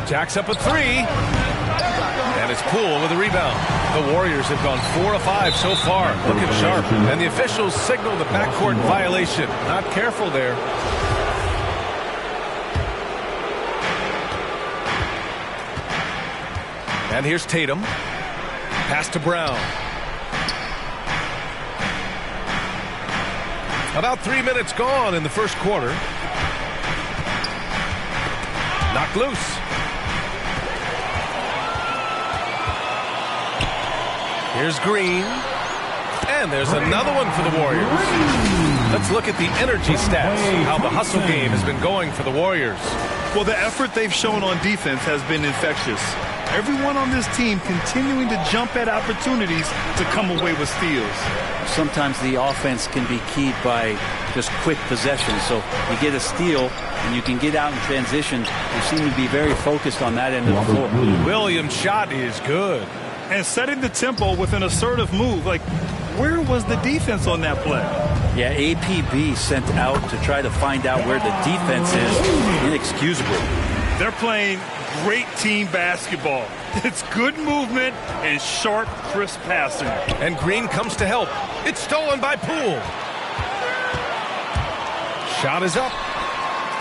Jacks up a three. And it's Poole with a rebound. The Warriors have gone 4 of 5 so far. Looking sharp. And the officials signal the backcourt violation. Not careful there. And here's Tatum. Pass to Brown. About 3 minutes gone in the first quarter. Knocked loose. Here's Green. And there's another one for the Warriors. Let's look at the energy stats, how the hustle game has been going for the Warriors. Well, the effort they've shown on defense has been infectious. Everyone on this team continuing to jump at opportunities to come away with steals. Sometimes the offense can be keyed by just quick possession. So you get a steal and you can get out in transition. They seem to be very focused on that end of the floor. Williams' shot is good. And setting the tempo with an assertive move. Like, where was the defense on that play? Yeah, APB sent out to try to find out where the defense is. Inexcusable. They're playing great team basketball. It's good movement and sharp, crisp passing. And Green comes to help. It's stolen by Poole. Shot is up.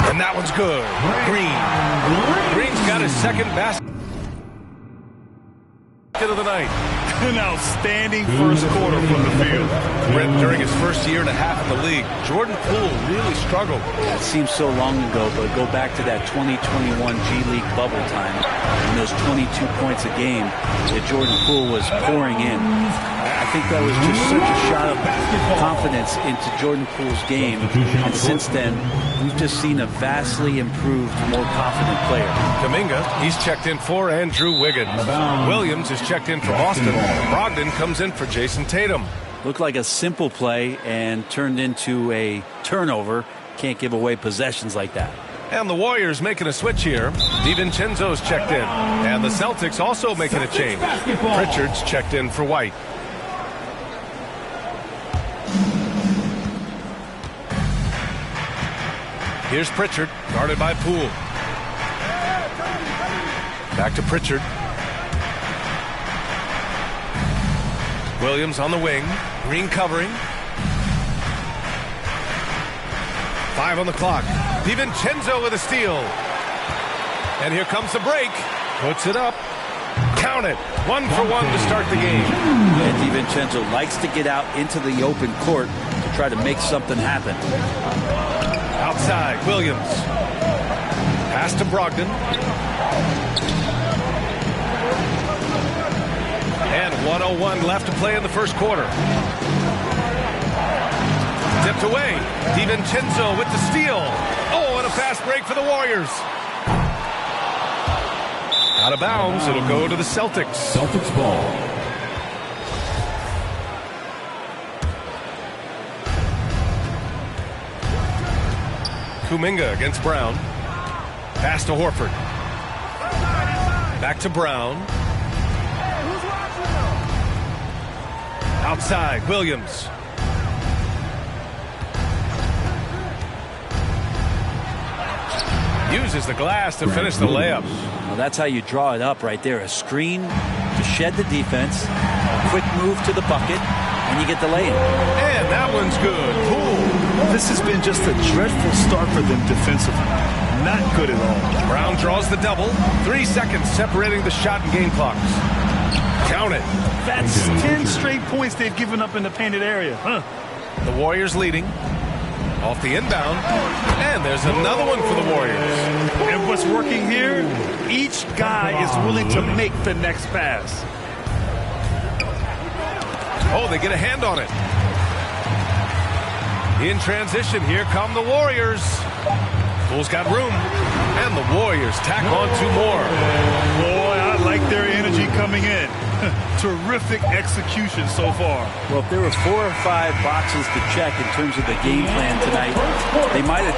And that one's good. Green's got his second basket of the night. An outstanding first quarter from the field. During his first year and a half in the league, Jordan Poole really struggled. It seems so long ago, but go back to that 2021 G League bubble time and those 22 points a game that Jordan Poole was pouring in. I think that was just such a shot of confidence into Jordan Poole's game. And since then, we've just seen a vastly improved, more confident player. Kuminga, he's checked in for Andrew Wiggins. Williams is checked in for Austin. Brogdon comes in for Jason Tatum. Looked like a simple play and turned into a turnover. Can't give away possessions like that. And the Warriors making a switch here. DiVincenzo's checked in. And the Celtics also making a change. Pritchard's checked in for White. Here's Pritchard, guarded by Poole. Back to Pritchard. Williams on the wing. Green covering. 5 on the clock. DiVincenzo with a steal. And here comes the break. Puts it up. Count it. 1 for 1 to start the game. And DiVincenzo likes to get out into the open court to try to make something happen. Outside, Williams. Pass to Brogdon. And 1:01 left to play in the first quarter. Tipped away. DiVincenzo with the steal. Oh, and a fast break for the Warriors. Out of bounds. It'll go to the Celtics. Celtics ball. Kuminga against Brown. Pass to Horford. Back to Brown. Outside, Williams. Uses the glass to finish the layup. Well, that's how you draw it up right there. A screen to shed the defense, a quick move to the bucket, and you get the lay-in. And that one's good. Poole. This has been just a dreadful start for them defensively. Not good at all. Brown draws the double. 3 seconds separating the shot and game clocks. Count it. That's 10 straight points they've given up in the painted area. The Warriors leading. Off the inbound. And there's another one for the Warriors. And what's working here, each guy is willing to make the next pass. Oh, they get a hand on it. In transition, here come the Warriors. Poole's got room. And the Warriors tack on 2 more. Boy, I like their energy coming in. Terrific execution so far. Well, if there were 4 or 5 boxes to check in terms of the game plan tonight, they might have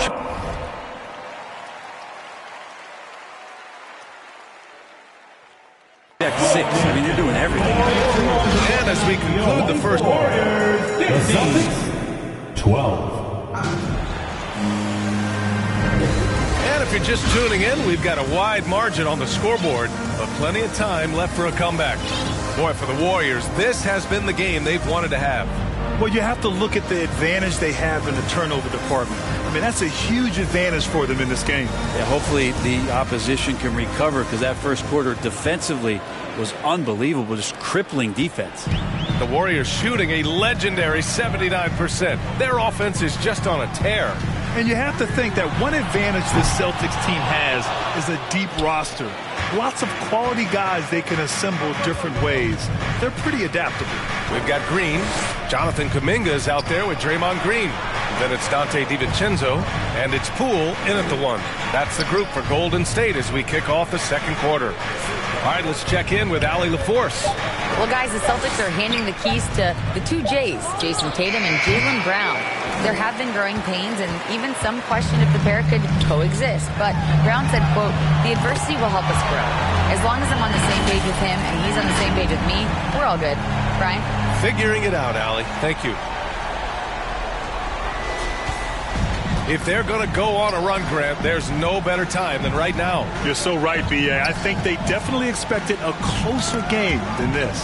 checked 6. I mean, they're doing everything. And as we conclude the first quarter, The Celtics 12. and if you're just tuning in, we've got a wide margin on the scoreboard, but plenty of time left for a comeback. Boy, for the Warriors, this has been the game they've wanted to have. Well, you have to look at the advantage they have in the turnover department. I mean, that's a huge advantage for them in this game. Yeah, hopefully the opposition can recover, because that first quarter defensively was unbelievable, just crippling defense. The Warriors shooting a legendary 79%. Their offense is just on a tear. And you have to think that one advantage this Celtics team has is a deep roster. Lots of quality guys they can assemble different ways. They're pretty adaptable. We've got Green. Jonathan Kuminga is out there with Draymond Green. Then it's Dante DiVincenzo, and it's Poole in at the 1. That's the group for Golden State as we kick off the second quarter. All right, let's check in with Allie LaForce. Well, guys, the Celtics are handing the keys to the two J's, Jason Tatum and Jaylen Brown. There have been growing pains, and even some question if the pair could coexist. But Brown said, quote, "The adversity will help us grow. As long as I'm on the same page with him and he's on the same page with me, we're all good." Brian? Figuring it out, Allie. Thank you. If they're going to go on a run, Grant, there's no better time than right now. You're so right, B.A. I think they definitely expected a closer game than this.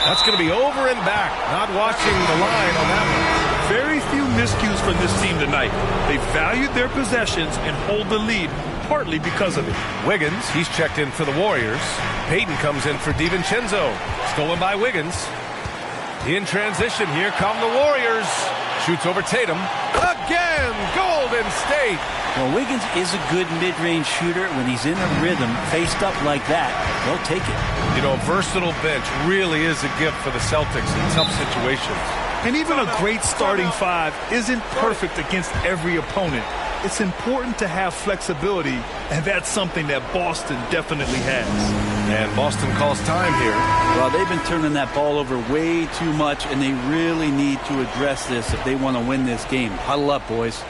That's going to be over and back. Not watching the line on that one. Very few miscues from this team tonight. They valued their possessions and hold the lead, partly because of it. Wiggins, he's checked in for the Warriors. Payton comes in for DiVincenzo. Stolen by Wiggins. In transition, here come the Warriors. Shoots over Tatum. Again, Golden State. Well, Wiggins is a good mid-range shooter. When he's in a rhythm, faced up like that, they'll take it. You know, a versatile bench really is a gift for the Celtics in tough situations. And even a great starting five isn't perfect against every opponent. It's important to have flexibility, and that's something that Boston definitely has. And Boston calls time here. Well, they've been turning that ball over way too much, and they really need to address this if they want to win this game. Huddle up, boys.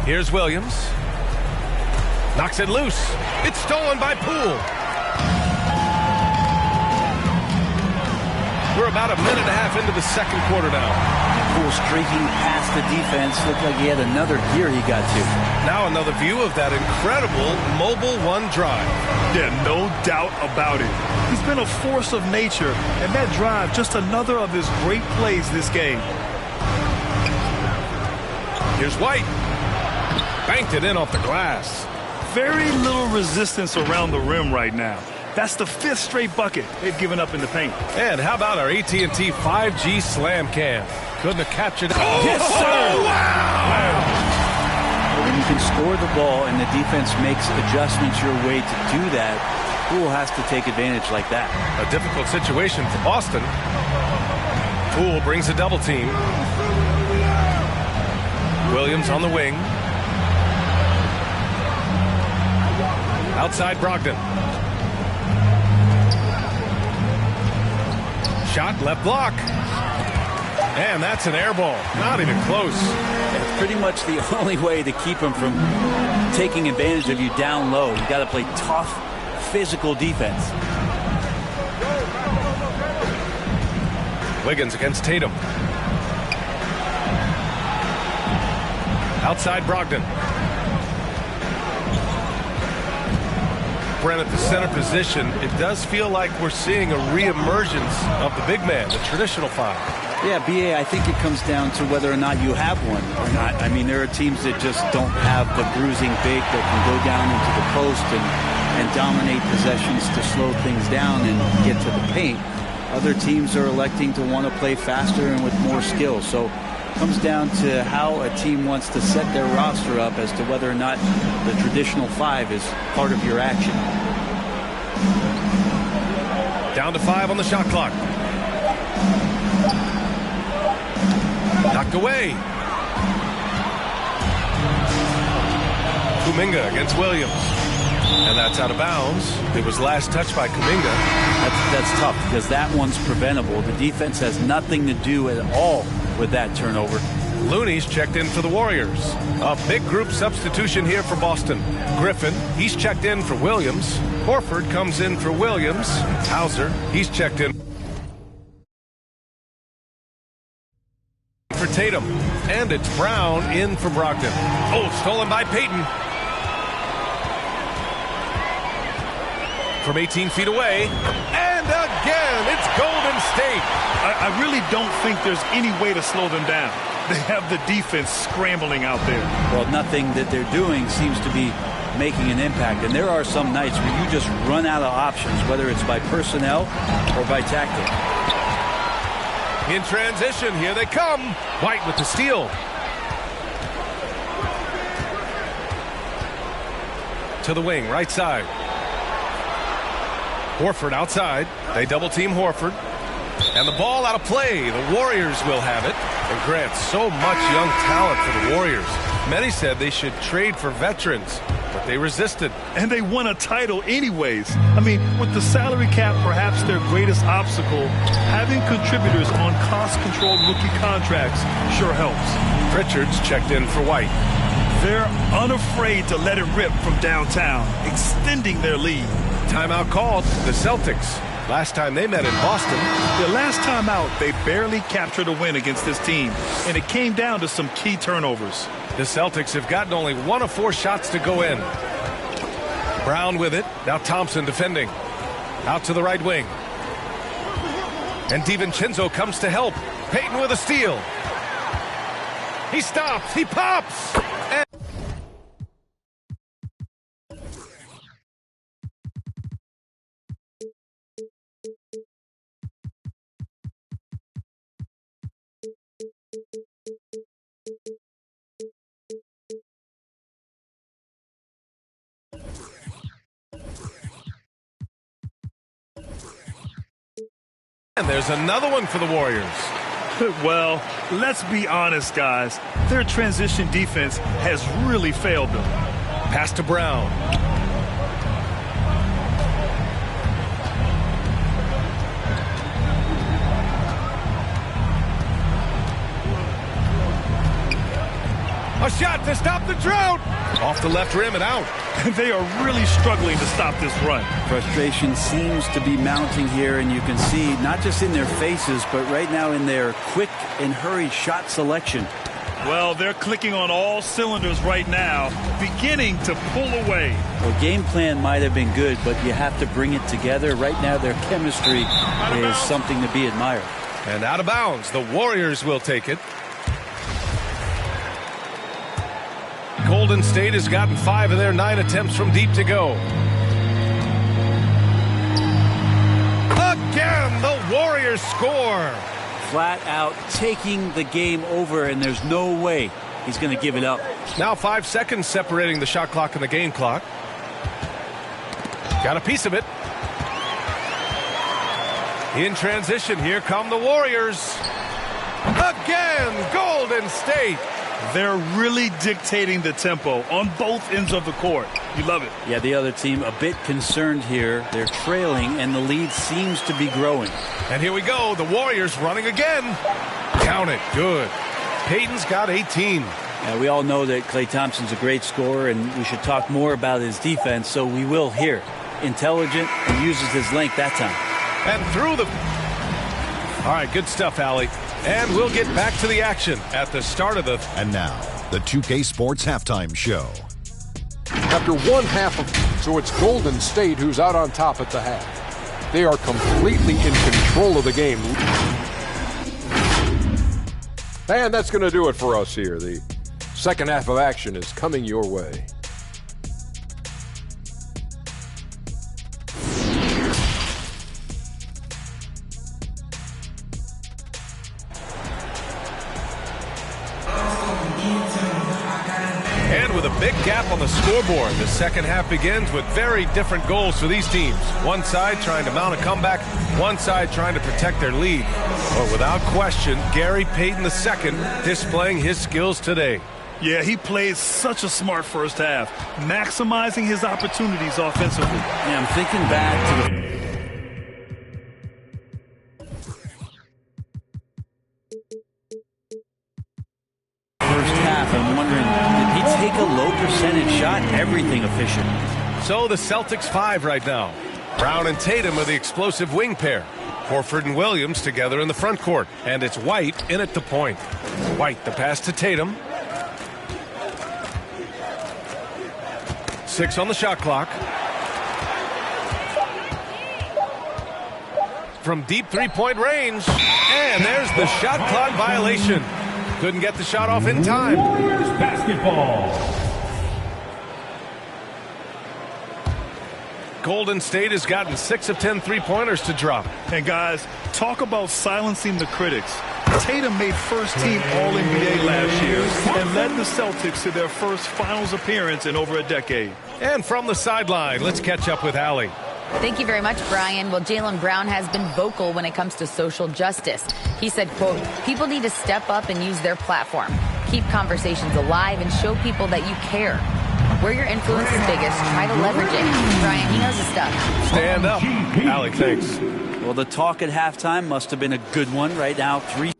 Here's Williams. Knocks it loose. It's stolen by Poole. We're about a minute and a half into the second quarter now. Poole streaking past the defense. Looked like he had another gear he got to. Now another view of that incredible mobile one drive. Yeah, no doubt about it. He's been a force of nature, and that drive, just another of his great plays this game. Here's White. Banked it in off the glass. Very little resistance around the rim right now. That's the 5th straight bucket they've given up in the paint. And how about our AT&T 5G Slam Cam? Couldn't have captured it. Oh, yes, sir! Oh, wow! When you can score the ball and the defense makes adjustments your way to do that, Poole has to take advantage like that. A difficult situation for Boston. Poole brings a double team. Williams on the wing. Outside Brogdon. Shot, left block. And that's an air ball. Not even close. It's pretty much the only way to keep him from taking advantage of you down low. You got to play tough, physical defense. Wiggins against Tatum. Outside Brogdon. Brent at the center position, it does feel like we're seeing a reemergence of the big man, the traditional five. Yeah, BA, I think it comes down to whether or not you have one or not. I mean, there are teams that just don't have the bruising big that can go down into the post and dominate possessions to slow things down and get to the paint. Other teams are electing to want to play faster and with more skill. So it comes down to how a team wants to set their roster up as to whether or not the traditional five is part of your action. Down to 5 on the shot clock. Knocked away. Kuminga against Williams. And that's out of bounds. It was last touched by Kuminga. That's tough because that one's preventable. The defense has nothing to do at all with that turnover. Looney's checked in for the Warriors. A big group substitution here for Boston. Griffin, he's checked in for Williams. Horford comes in for Williams. Hauser, he's checked in for Tatum. And it's Brown in for Brogdon. Oh, stolen by Payton. From 18 feet away. And again, it's Golden State. I really don't think there's any way to slow them down. They have the defense scrambling out there. Well, nothing that they're doing seems to be making an impact. And there are some nights where you just run out of options, whether it's by personnel or by tactic. In transition, here they come. White with the steal. To the wing, right side. Horford outside. They double team Horford. And the ball out of play. The Warriors will have it. And Grant, so much young talent for the Warriors. Many said they should trade for veterans, but they resisted. And they won a title anyways. I mean, with the salary cap perhaps their greatest obstacle, having contributors on cost-controlled rookie contracts sure helps. Richards checked in for White. They're unafraid to let it rip from downtown, extending their lead. Timeout called. The Celtics. Last time they met in Boston. The last time out, they barely captured a win against this team, and it came down to some key turnovers. The Celtics have gotten only 1 of 4 shots to go in. Brown with it. Now Thompson defending. Out to the right wing. And DiVincenzo comes to help. Payton with a steal. He stops. He pops. And there's another one for the Warriors. Well, let's be honest, guys. Their transition defense has really failed them. Pass to Brown. A shot to stop the drought. Off the left rim and out. They are really struggling to stop this run. Frustration seems to be mounting here, and you can see not just in their faces, but right now in their quick and hurried shot selection. Well, they're clicking on all cylinders right now, beginning to pull away. Well, game plan might have been good, but you have to bring it together. Right now, their chemistry is something to be admired. And out of bounds. The Warriors will take it. Golden State has gotten 5 of their 9 attempts from deep to go. Again, the Warriors score. Flat out taking the game over, and there's no way he's going to give it up. Now 5 seconds separating the shot clock and the game clock. Got a piece of it. In transition, here come the Warriors. Again, Golden State. They're really dictating the tempo on both ends of the court. You love it. Yeah, the other team a bit concerned here. They're trailing, and the lead seems to be growing. And here we go. The Warriors running again. Count it. Good. Payton's got 18. We all know that Klay Thompson's a great scorer, and we should talk more about his defense, so we will here. Intelligent and uses his length that time. And through the... All right, good stuff, Allie. And we'll get back to the action at the start of the... And now, the 2K Sports Halftime Show. After one half of... So it's Golden State who's out on top at the half. They are completely in control of the game. And that's going to do it for us here. The second half of action is coming your way. Big gap on the scoreboard. The second half begins with very different goals for these teams. One side trying to mount a comeback, one side trying to protect their lead. But without question, Gary Payton II displaying his skills today. Yeah, he played such a smart first half, maximizing his opportunities offensively. Yeah, I'm thinking back to the... I'm wondering, did he take a low percentage shot? Everything efficient. So the Celtics 5 right now. Brown and Tatum are the explosive wing pair. Horford and Williams together in the front court. And it's White in at the point. White, the pass to Tatum. 6 on the shot clock. From deep three-point range. And there's the shot clock violation. Couldn't get the shot off in time. Warriors basketball. Golden State has gotten 6 of 10 three-pointers to drop. And guys, talk about silencing the critics. Tatum made first-team All-NBA last year and led the Celtics to their first finals appearance in over a decade. And from the sideline, let's catch up with Allie. Thank you very much, Brian. Well, Jaylen Brown has been vocal when it comes to social justice. He said, quote, people need to step up and use their platform. Keep conversations alive and show people that you care. Where your influence is biggest, try to leverage it. Brian, he knows his stuff. Stand up. Allie, thanks. Well, the talk at halftime must have been a good one. Right now, 3.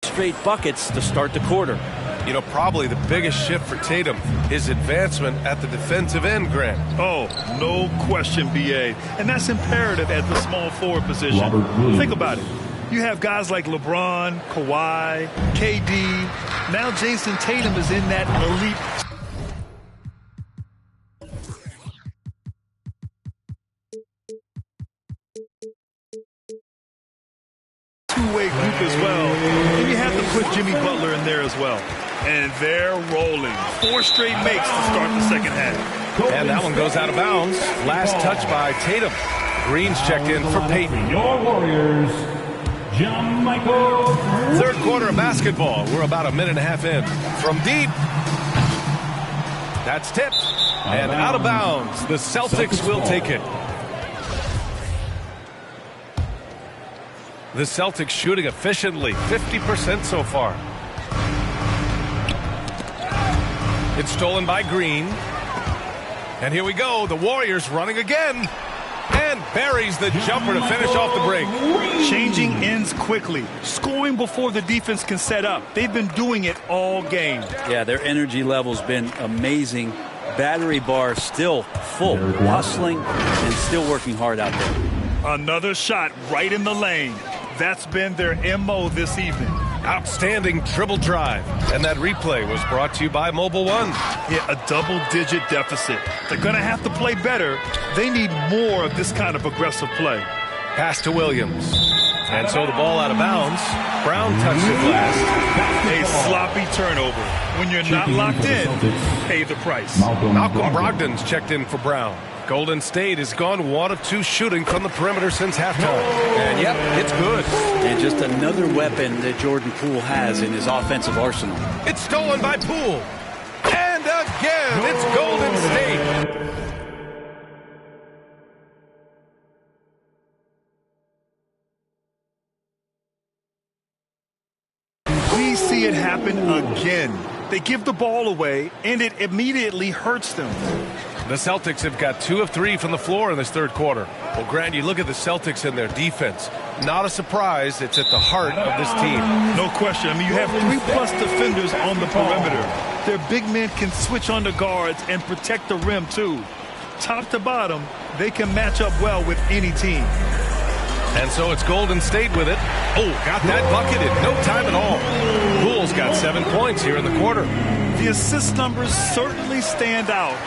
Straight buckets to start the quarter. You know, probably the biggest shift for Tatum, his advancement at the defensive end, Grant. Oh, no question, B.A. And that's imperative at the small forward position. Think about it. You have guys like LeBron, Kawhi, KD. Now Jason Tatum is in that elite two-way group as well. And you have to put Jimmy Butler in there as well. And they're rolling. 4 straight makes to start the second half. And that one goes out of bounds. Last touch by Tatum. Green's checked in for Peyton. Your Warriors, John Michael. Third quarter of basketball. We're about a minute and a half in. From deep. That's tipped. And out of bounds. The Celtics will take it. The Celtics shooting efficiently. 50% so far. It's stolen by Green. And here we go. The Warriors running again. And buries the jumper to finish off the break. Changing ends quickly. Scoring before the defense can set up. They've been doing it all game. Yeah, their energy level's been amazing. Battery bar still full. Hustling and still working hard out there. Another shot right in the lane. That's been their MO this evening. Outstanding dribble drive. And that replay was brought to you by Mobile One. Yeah, a double-digit deficit. They're going to have to play better. They need more of this kind of aggressive play. Pass to Williams. And so the ball out of bounds. Brown touched it last. A sloppy turnover. When you're not locked in, pay the price. Malcolm Brogdon's checked in for Brown. Golden State has gone 1 of 2 shooting from the perimeter since halftime. And yep, it's good. And just another weapon that Jordan Poole has in his offensive arsenal. It's stolen by Poole. And again, it's Golden State. We see it happen again. They give the ball away, and it immediately hurts them. The Celtics have got 2 of 3 from the floor in this third quarter. Well, Grant, you look at the Celtics and their defense. Not a surprise. It's at the heart of this team. No question. I mean, you have 3+ defenders on the perimeter. Their big men can switch on the guards and protect the rim, too. Top to bottom, they can match up well with any team. And so it's Golden State with it. Oh, got that bucket in no time at all. Poole's got 7 points here in the quarter. The assist numbers certainly stand out.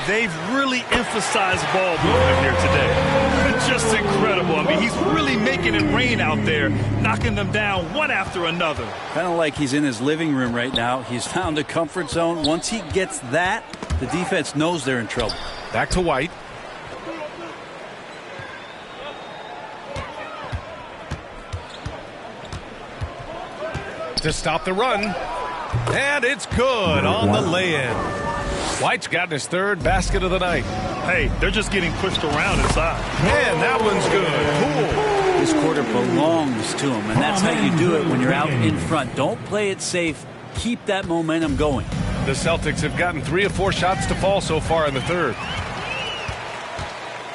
They've really emphasized ball movement here today. It's just incredible. I mean, he's really making it rain out there, knocking them down one after another. Kind of like he's in his living room right now. He's found a comfort zone. Once he gets that, the defense knows they're in trouble. Back to White. To stop the run. And it's good on the lay-in. White's gotten his 3rd basket of the night. Hey, they're just getting pushed around inside. And that one's good. Poole. This quarter belongs to him, and that's how you do it when you're out in front. Don't play it safe. Keep that momentum going. The Celtics have gotten 3 of 4 shots to fall so far in the third.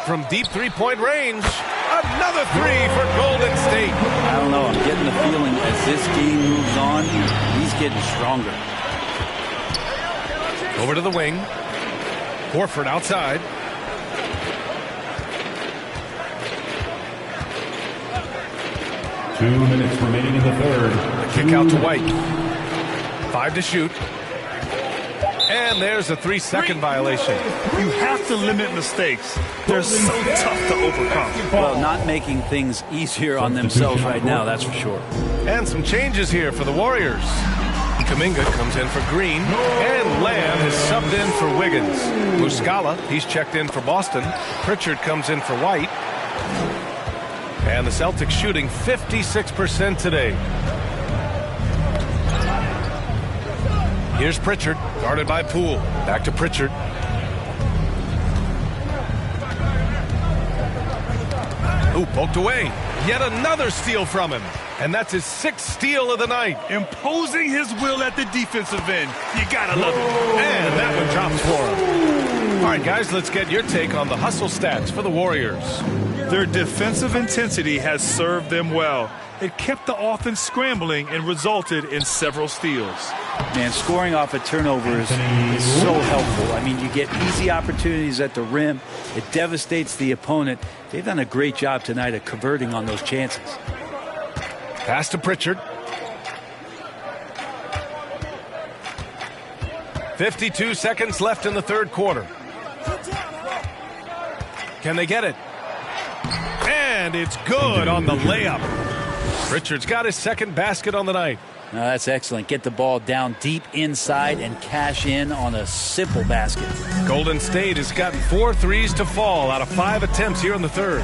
From deep three-point range, another three for Golden State. I don't know. I'm getting the feeling as this game moves on, he's getting stronger. Over to the wing. Horford outside. Two minutes remaining in the third. The kick out to White. 5 to shoot. And there's a 3-second violation. You have to limit mistakes. They're so tough to overcome. Well, not making things easier on themselves right now, that's for sure. And some changes here for the Warriors. Kuminga comes in for Green, and Lamb has subbed in for Wiggins. Muscala, he's checked in for Boston. Pritchard comes in for White. And the Celtics shooting 56% today. Here's Pritchard, guarded by Poole. Back to Pritchard. Ooh, poked away. Yet another steal from him. And that's his 6th steal of the night. Imposing his will at the defensive end. You gotta love it. And that one drops for him. All right, guys, let's get your take on the hustle stats for the Warriors. Their defensive intensity has served them well. It kept the offense scrambling and resulted in several steals. Man, scoring off of turnovers is so helpful. I mean, you get easy opportunities at the rim. It devastates the opponent. They've done a great job tonight of converting on those chances. Pass to Pritchard. 52 seconds left in the third quarter. Can they get it? And it's good on the layup. Pritchard's got his 2nd basket on the night. No, that's excellent. Get the ball down deep inside and cash in on a simple basket. Golden State has gotten 4 threes to fall out of 5 attempts here in the third.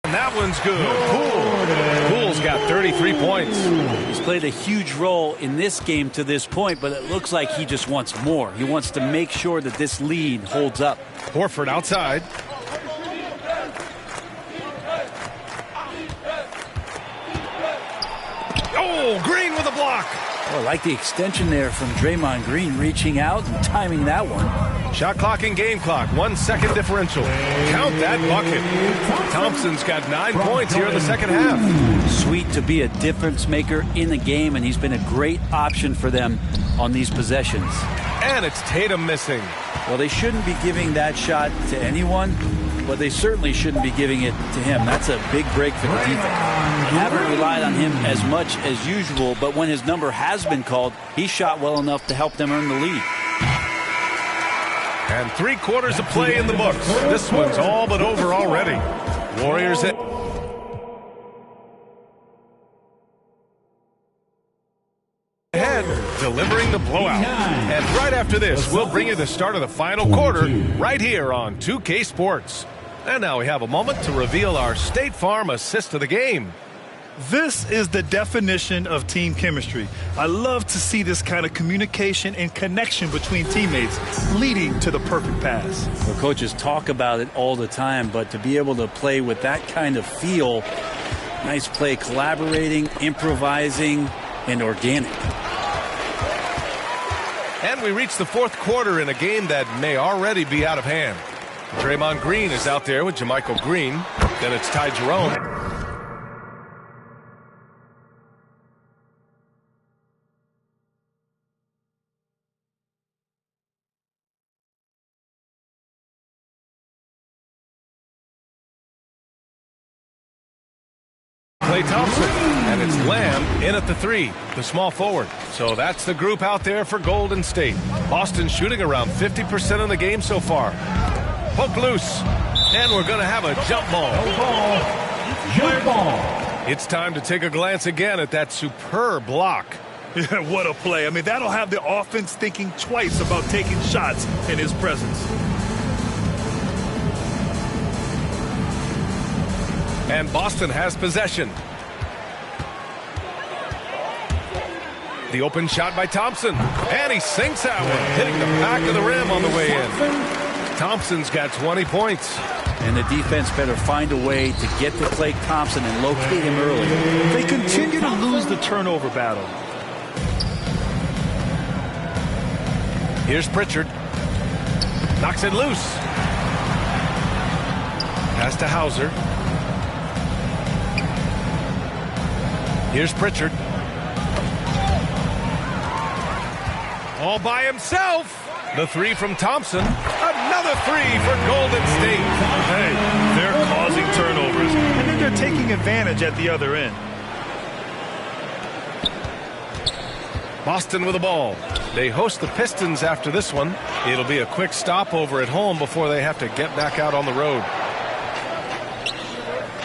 And that one's good. Poole's got 33 points. He's played a huge role in this game to this point, but it looks like he just wants more. He wants to make sure that this lead holds up. Horford outside. Oh, Green with a block. Oh, I like the extension there from Draymond Green, reaching out and timing that one. Shot clock and game clock, 1 second differential. Count that bucket. Thompson's got 9 points here in the second half. Sweet to be a difference maker in the game, and he's been a great option for them on these possessions. And it's Tatum missing. Well, they shouldn't be giving that shot to anyone, but they certainly shouldn't be giving it to him. That's a big break for the defense. They haven't relied on him as much as usual, but when his number has been called, he shot well enough to help them earn the lead. And 3 quarters of play in the books. This one's all but over already. Warriors at ahead, delivering the blowout. And right after this, we'll bring you the start of the final quarter right here on 2K Sports. And now we have a moment to reveal our State Farm assist of the game. This is the definition of team chemistry. I love to see this kind of communication and connection between teammates leading to the perfect pass. Well, coaches talk about it all the time, but to be able to play with that kind of feel, nice play, collaborating, improvising, and organic. And we reach the 4th quarter in a game that may already be out of hand. Draymond Green is out there with JaMychal Green. Then it's Ty Jerome. Klay Thompson, and it's Lamb in at the 3, the small forward. So that's the group out there for Golden State. Boston shooting around 50% of the game so far. Poke loose, and we're going to have a jump ball. Jump ball. It's time to take a glance again at that superb block. Yeah, what a play. I mean, that'll have the offense thinking twice about taking shots in his presence. And Boston has possession. The open shot by Thompson. And he sinks that one, hitting the back of the rim on the way in. Thompson's got 20 points. And the defense better find a way to get to Klay Thompson and locate him early. They continue to lose the turnover battle. Here's Pritchard. Knocks it loose. Pass to Hauser. Here's Pritchard. All by himself. The three from Thompson. Another three for Golden State. Hey, they're causing turnovers, and then they're taking advantage at the other end. Boston with the ball. They host the Pistons after this one. It'll be a quick stopover at home before they have to get back out on the road.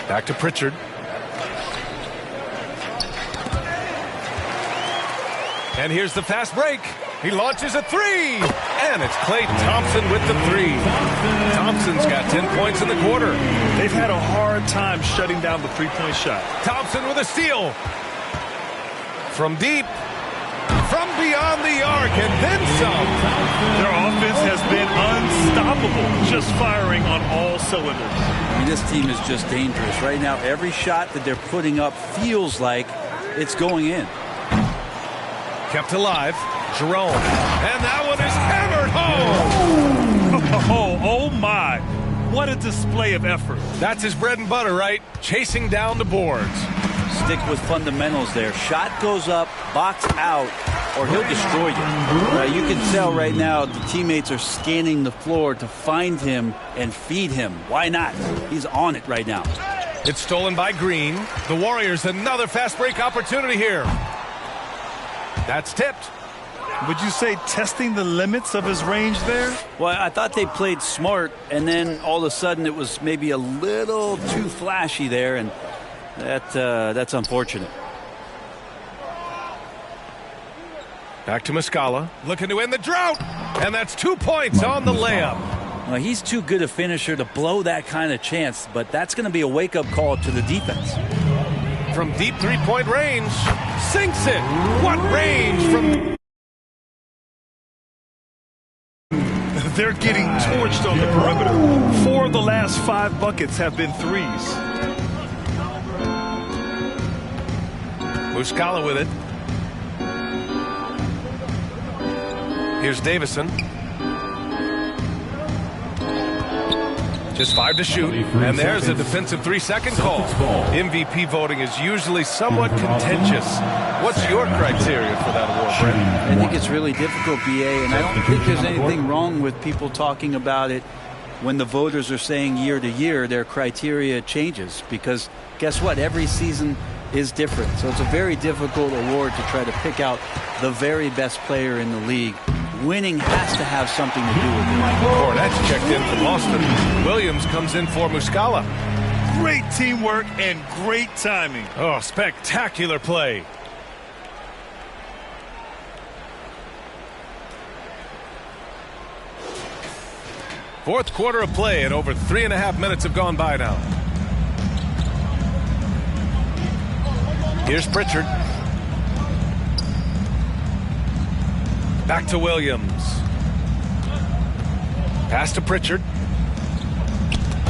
Back to Pritchard. And here's the fast break. He launches a three. And it's Klay Thompson with the three. Thompson's got 10 points in the quarter. They've had a hard time shutting down the three-point shot. Thompson with a steal. From deep. From beyond the arc and then some. Their offense has been unstoppable, just firing on all cylinders. I mean, this team is just dangerous. Right now, every shot that they're putting up feels like it's going in. Kept alive. Jerome. And that one is hammered home. Oh my. What a display of effort. That's his bread and butter, right? Chasing down the boards. Stick with fundamentals there. Shot goes up, box out, or he'll destroy you. You can tell right now the teammates are scanning the floor to find him and feed him. Why not? He's on it right now. It's stolen by Green. The Warriors another fast break opportunity here. That's tipped. Would you say testing the limits of his range there? Well, I thought they played smart, and then all of a sudden it was maybe a little too flashy there, and that's unfortunate. Back to Muscala, looking to end the drought, and that's 2 points on the layup. Well, he's too good a finisher to blow that kind of chance, but that's going to be a wake-up call to the defense. From deep three-point range, sinks it. What range from... They're getting torched on the perimeter. 4 of the last 5 buckets have been threes. Muscala with it. Here's Davison. Just 5 to shoot. And there's a defensive 3-second call. MVP voting is usually somewhat contentious. What's your criteria for that award, Brent? I think it's really difficult, BA, and I don't think there's anything wrong with people talking about it when the voters are saying year to year their criteria changes. Because guess what? Every season is different. So it's a very difficult award to try to pick out the very best player in the league. Winning has to have something to do with it. Cornette's checked in for Boston. Williams comes in for Muscala. Great teamwork and great timing. Oh, spectacular play. Fourth quarter of play, and over 3.5 minutes have gone by now. Here's Pritchard. Back to Williams. Pass to Pritchard.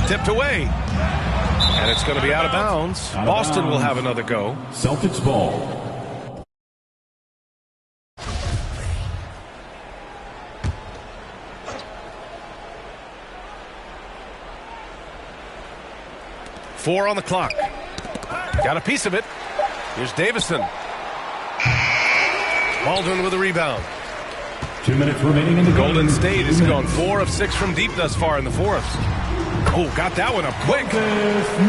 Tipped away. And it's going to be out of bounds. Boston will have another go. Celtics ball. Four on the clock. Got a piece of it. Here's Davison. Baldwin with a rebound. 2 minutes remaining in the Golden State has gone 4 of 6 from deep thus far in the fourth. Oh, got that one up quick.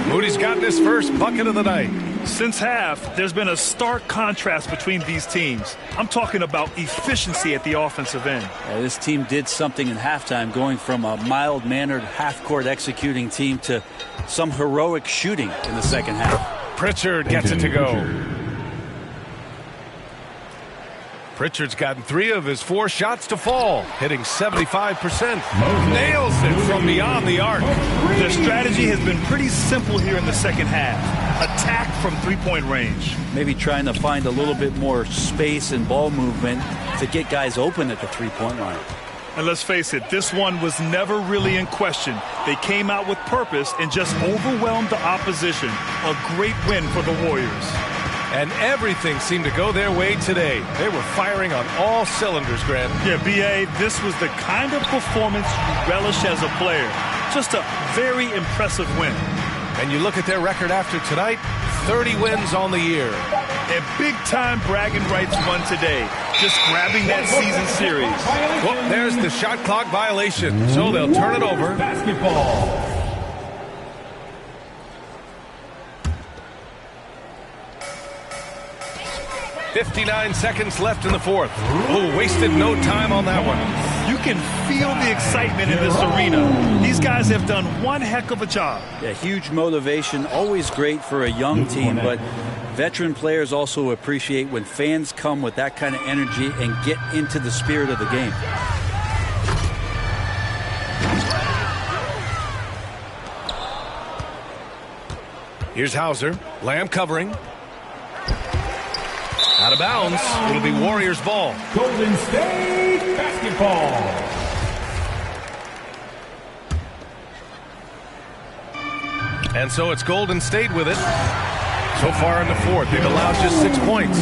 Moody's got this first bucket of the night. Since half, there's been a stark contrast between these teams. I'm talking about efficiency at the offensive end. This team did something in halftime, going from a mild-mannered half-court executing team to some heroic shooting in the second half. Pritchard gets it to go. Pritchard's gotten 3 of his 4 shots to fall, hitting 75%. Nails it from beyond the arc. Their strategy has been pretty simple here in the second half. Attack from three-point range. Maybe trying to find a little bit more space and ball movement to get guys open at the three-point line. And let's face it, this one was never really in question. They came out with purpose and just overwhelmed the opposition. A great win for the Warriors. And everything seemed to go their way today. They were firing on all cylinders, Grant. Yeah, B.A., this was the kind of performance you relish as a player. Just a very impressive win. And you look at their record after tonight, 30 wins on the year. And big-time bragging rights won today. Just grabbing that season series. Well, there's the shot clock violation, so they'll turn it over. Basketball. 59 seconds left in the fourth. Oh, wasted no time on that one. You can feel the excitement in this arena. These guys have done one heck of a job. Yeah, huge motivation, always great for a young team, but veteran players also appreciate when fans come with that kind of energy and get into the spirit of the game. Here's Hauser. Lamb covering. Out of bounds. It'll be Warriors ball. Golden State basketball. And so it's Golden State with it. So far in the fourth, they've allowed just 6 points.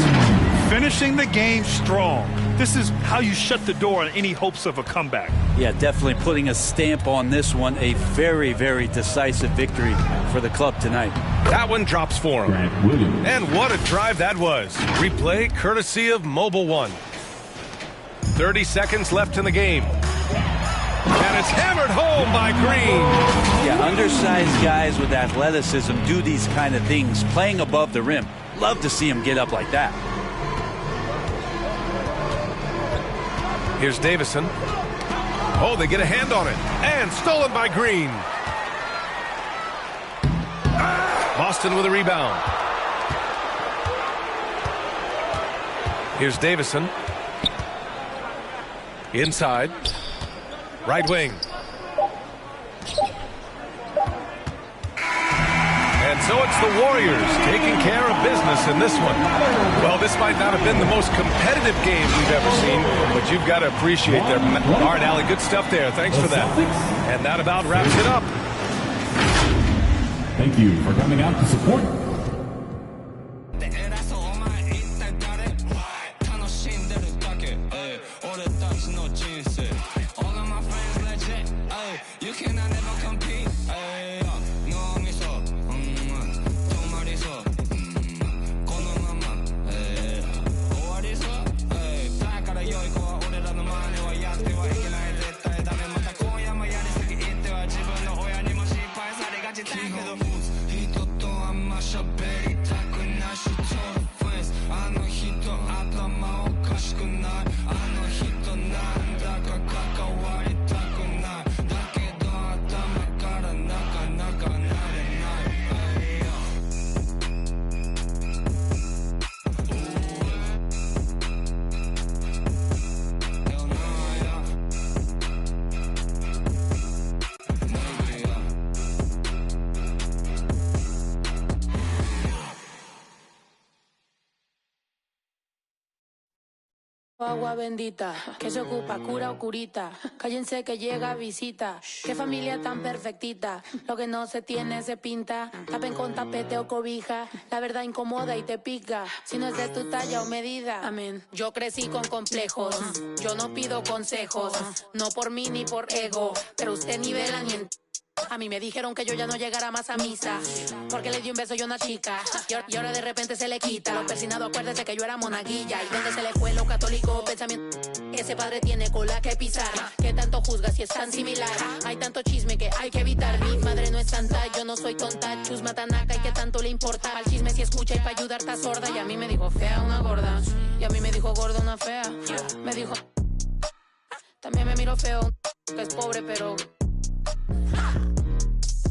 Finishing the game strong. This is how you shut the door on any hopes of a comeback. Yeah, definitely putting a stamp on this one. A very, very decisive victory for the club tonight. That one drops for him. And what a drive that was. Replay courtesy of Mobile One. 30 seconds left in the game. And it's hammered home by Green. Yeah, undersized guys with athleticism do these kind of things, playing above the rim. Love to see him get up like that. Here's Davison. Oh, they get a hand on it. And stolen by Green. Boston with a rebound. Here's Davison. Inside. Right wing. And so it's the Warriors taking care of business in this one. Well, this might not have been the most competitive game we've ever seen, but you've got to appreciate their... All right, Allie, good stuff there. Thanks for that. And that about wraps it up. Thank you for coming out to support. Agua bendita, que se ocupa, cura o curita. Cállense que llega visita. Qué familia tan perfectita. Lo que no se tiene se pinta. Tapen con tapete o cobija. La verdad incomoda y te pica. Si no es de tu talla o medida. Amén. Yo crecí con complejos. Yo no pido consejos. No por mí ni por ego. Pero usted nivela ni en... A mí me dijeron que yo ya no llegara más a misa porque le di un beso yo a una chica y ahora de repente se le quita. Lo persinado, acuérdese que yo era monaguilla. Y donde se le fue lo católico pensamiento. Ese padre tiene cola que pisar. Que tanto juzga si es tan similar. Hay tanto chisme que hay que evitar. Mi madre no es santa, yo no soy tonta. Chusma tanaca y que tanto le importa. Al chisme si escucha y para ayudar está sorda. Y a mí me dijo fea una gorda. Y a mí me dijo gorda una fea. Me dijo... También me miró feo. Que es pobre pero...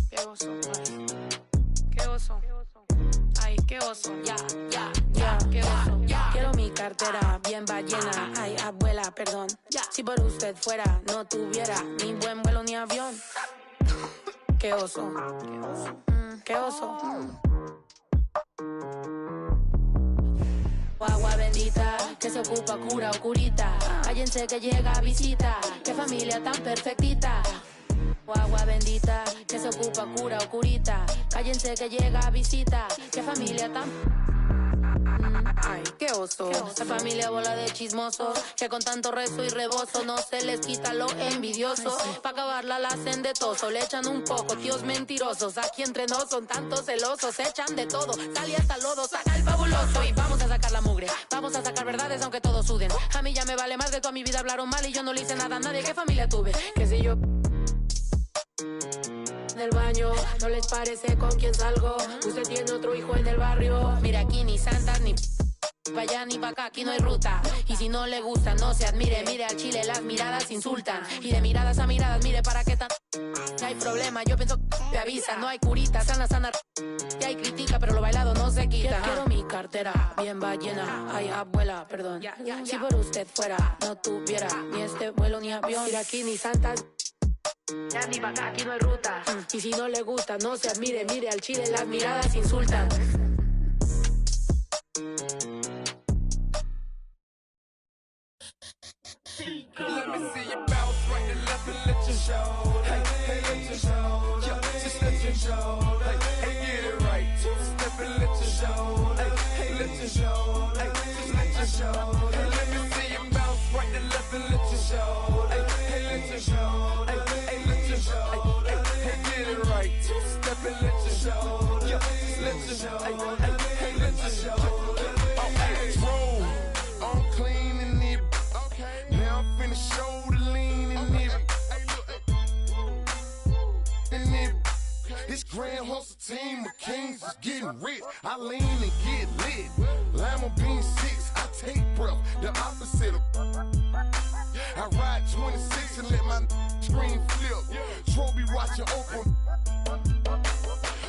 Qué oso, ay. Qué oso. Ay, qué oso. Ya, qué oso. Quiero mi cartera bien ballena. Ay, abuela, perdón. Si por usted fuera, no tuviera ni buen vuelo ni avión. Qué oso. Qué oso. Agua bendita, que se ocupa cura o curita. Cállense que llega visita, qué familia tan perfectita. Agua bendita, que se ocupa cura o curita. Cállense que llega visita, qué familia tan... Ay, qué oso. La familia bola de chismosos, que con tanto rezo y rebozo no se les quita lo envidioso. Pa' acabarla la hacen de toso, le echan un poco, tíos mentirosos. Aquí entre nos son tantos celosos, echan de todo, sal y hasta lodo, saca el fabuloso. Y vamos a sacar la mugre, vamos a sacar verdades aunque todos suden. A mí ya me vale más de toda mi vida hablaron mal y yo no le hice nada a nadie. ¿Qué familia tuve? Que si yo... del baño, no les parece con quién salgo. Usted tiene otro hijo en el barrio. Mira, aquí ni santas ni pa' allá ni pa' acá, aquí no hay ruta. Y si no le gusta, no se admire. Mire al chile, las miradas insultan. Y de miradas a miradas, mire para qué tan... No hay problema, yo pienso que te avisa. No hay curita, sana, sana. Y hay critica, pero lo bailado no se quita. Quiero mi cartera bien ballena. Ay, abuela, perdón. Si por usted fuera, no tuviera ni este vuelo ni avión. Mira, aquí ni santas... ya ni pa' acá, aquí no hay ruta. Y si no le gusta, no se admire. Mire al chile, las miradas insultan. Let me see you bounce right and left and let you show. Hey, hey, let you show. Yeah, just let you show. Hey, hey, get it right. Step and let you show. Hey, hey, let you show. Hey, just let you show. Hey, let me see you bounce right and left and let you show. Hey, hey, let you show. Hey, hey, let you show. Hey, hey, get it right. Step and let you show. Yeah, just let you show. Hey, hey, hey, let you show. Oh, hey, roll. I'm clean in it. Now I'm finna show the lean in it. This grand hustle team of kings is getting rich. I lean and get lit. Lima bean 6, I take breath, the opposite of. I ride 26 and let my screen flip. Trophy watching open.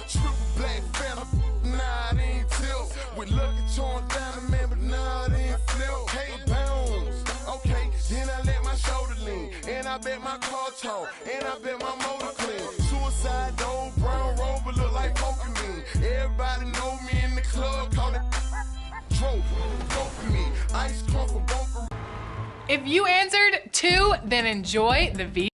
Triple black phantom, nah, it ain't tilt. With Lucky torn down, man, but nah, it ain't flip. Hey, bounce. Okay, then I let my shoulder lean, and I bet my car tall, and I bet my motor clean. Suicide door, brown rover look like Pokemon. Everybody know me in the club, call it trophy, dopamine, ice crumb for bumper. If you answered 2, then enjoy the video.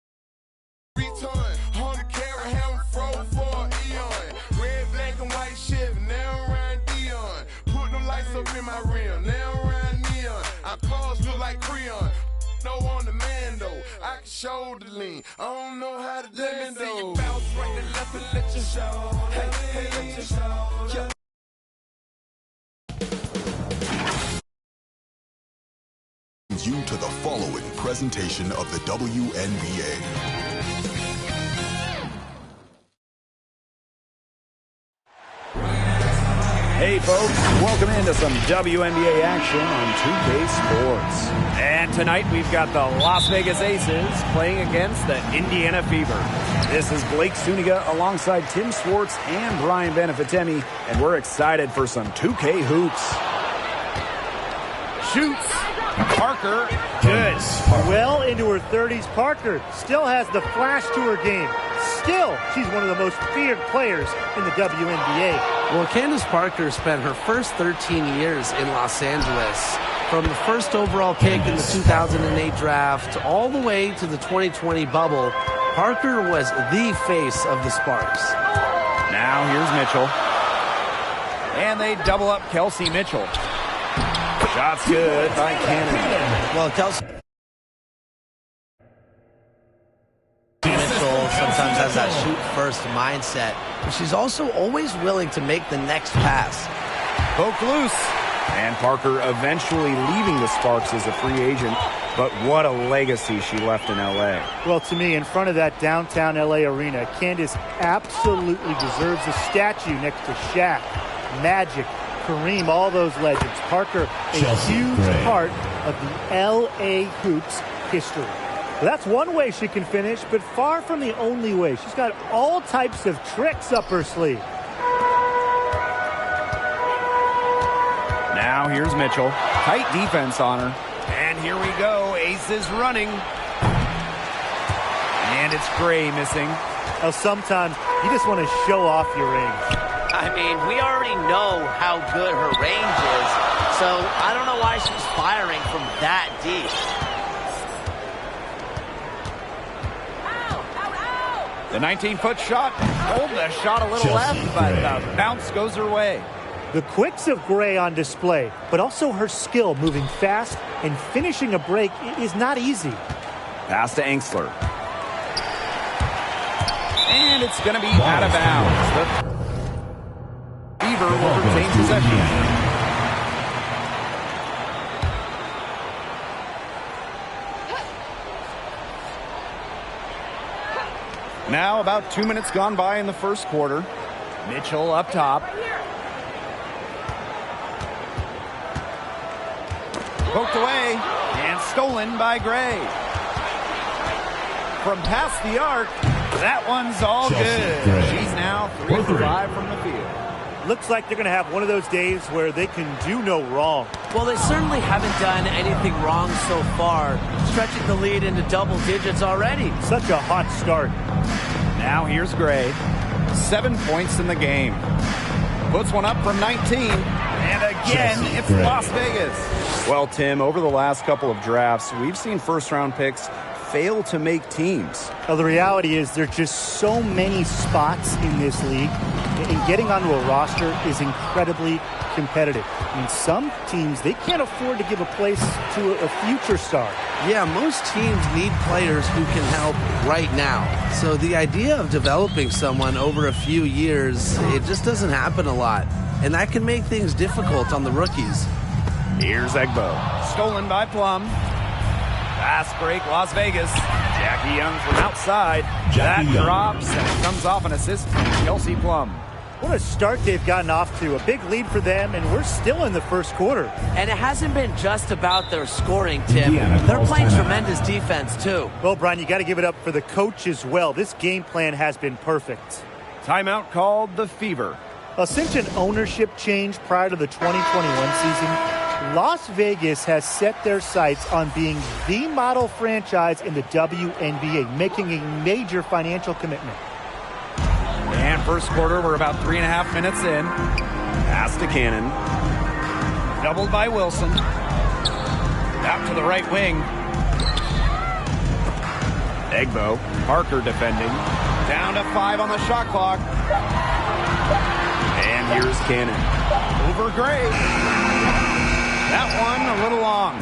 Return, 100 carat hammer froze for an eon. Red, black, and white Chevy, now around Dion. Put them lights up in my rim, now around neon. Our cars look like Creon. No on the man though, I can show the lean. I don't know how to dance though. Let me see you bounce right and left and let you show. Hey, hey, let you show. Yeah. You to the following presentation of the WNBA. Hey folks, welcome into some WNBA action on 2K Sports. And tonight we've got the Las Vegas Aces playing against the Indiana Fever. This is Blake Suniga alongside Tim Swartz and Brian Benefitemi, and we're excited for some 2K hoops. Shoots. Parker, good. Well into her 30s, Parker still has the flash to her game. Still, she's one of the most feared players in the WNBA. Well, Candace Parker spent her first 13 years in Los Angeles. From the first overall pick in the 2008 draft all the way to the 2020 bubble, Parker was the face of the Sparks. Now here's Mitchell. And they double up Kelsey Mitchell. Shot's good by Cannon. Well, Kelsey Mitchell sometimes has that shoot-first mindset, but she's also always willing to make the next pass. Poke loose. And Parker eventually leaving the Sparks as a free agent, but what a legacy she left in L.A. Well, to me, in front of that downtown L.A. arena, Candace absolutely deserves a statue next to Shaq, Magic, Kareem, all those legends. Parker, a huge part of the L.A. Hoops history. That's one way she can finish, but far from the only way. She's got all types of tricks up her sleeve. Now here's Mitchell. Tight defense on her. And here we go. Aces running. And it's Gray missing. Now, sometimes you just want to show off your range. I mean, we already know how good her range is, so I don't know why she's firing from that deep. The 19-foot shot. Hold the shot a little left, but the bounce goes her way. The quicks of Gray on display, but also her skill moving fast and finishing a break is not easy. Pass to Engstler. And it's going to be out of bounds. The Fever will retain possession. Now about 2 minutes gone by in the first quarter. Mitchell up top. Poked away and stolen by Gray. From past the arc, that one's all good. She's now 3 for 5 from the field. Looks like they're going to have one of those days where they can do no wrong. Well, they certainly haven't done anything wrong so far, stretching the lead into double digits already. Such a hot start. Now here's Gray. 7 points in the game. Puts one up from 19. And again, it's Las Vegas. Well, Tim, over the last couple of drafts, we've seen first-round picks fail to make teams. Well, the reality is there's just so many spots in this league, and getting onto a roster is incredibly competitive. I mean, some teams, they can't afford to give a place to a future star. Yeah, most teams need players who can help right now. So the idea of developing someone over a few years, it just doesn't happen a lot. And that can make things difficult on the rookies. Here's Egbo. Stolen by Plum. Fast break, Las Vegas. Jackie Young from outside. That drops, and it comes off an assist from Kelsey Plum. What a start they've gotten off to. A big lead for them, and we're still in the first quarter. And it hasn't been just about their scoring, Tim. They're playing tremendous defense, too. Well, Brian, you got to give it up for the coach as well. This game plan has been perfect. Timeout called the Fever. Since an ownership change prior to the 2021 season, Las Vegas has set their sights on being the model franchise in the WNBA, making a major financial commitment. And first quarter, we're about 3.5 minutes in. Pass to Cannon. Doubled by Wilson. Out to the right wing. Egbo. Parker defending. Down to 5 on the shot clock. And here's Cannon. Over Gray. That one a little long.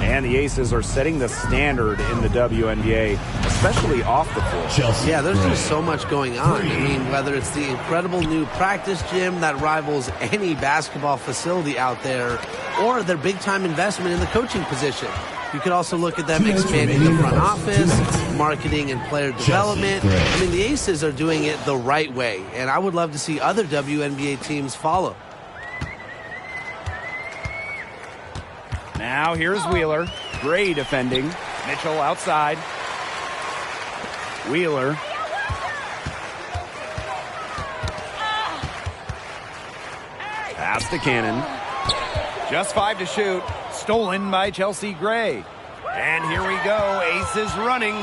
And the Aces are setting the standard in the WNBA, especially off the floor. Yeah, there's just so much going on. I mean, whether it's the incredible new practice gym that rivals any basketball facility out there, or their big-time investment in the coaching position. You could also look at them expanding the front office, marketing and player development. I mean, the Aces are doing it the right way, and I would love to see other WNBA teams follow. Now here's Wheeler. Gray defending. Mitchell outside. Wheeler. Pass to Cannon. Just 5 to shoot. Stolen by Chelsea Gray. And here we go. Aces running.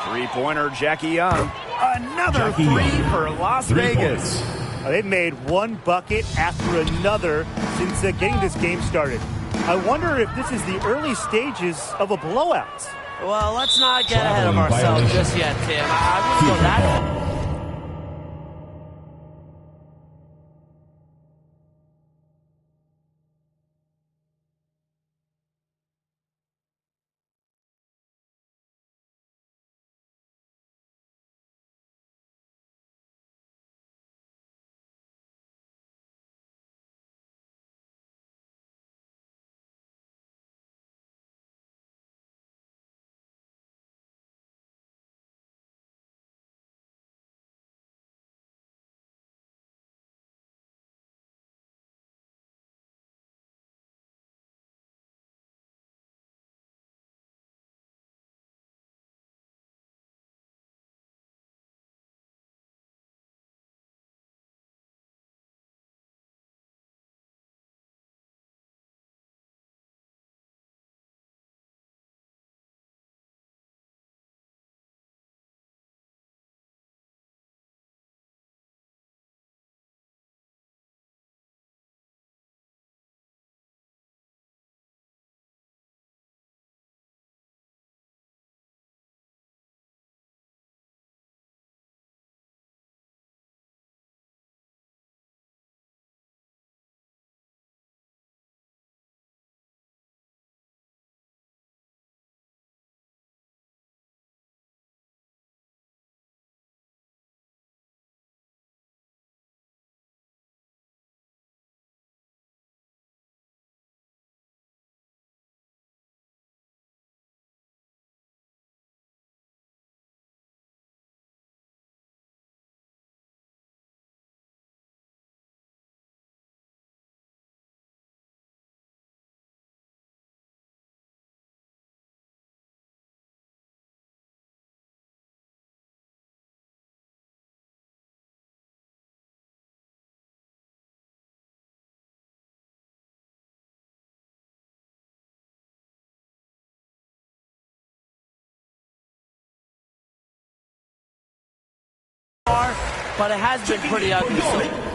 Three-pointer Jackie Young. Another three for Las Vegas. They've made one bucket after another since getting this game started. I wonder if this is the early stages of a blowout. Well, let's not get ahead of ourselves just yet, Tim. I wouldn't go that far. but it has been pretty ugly so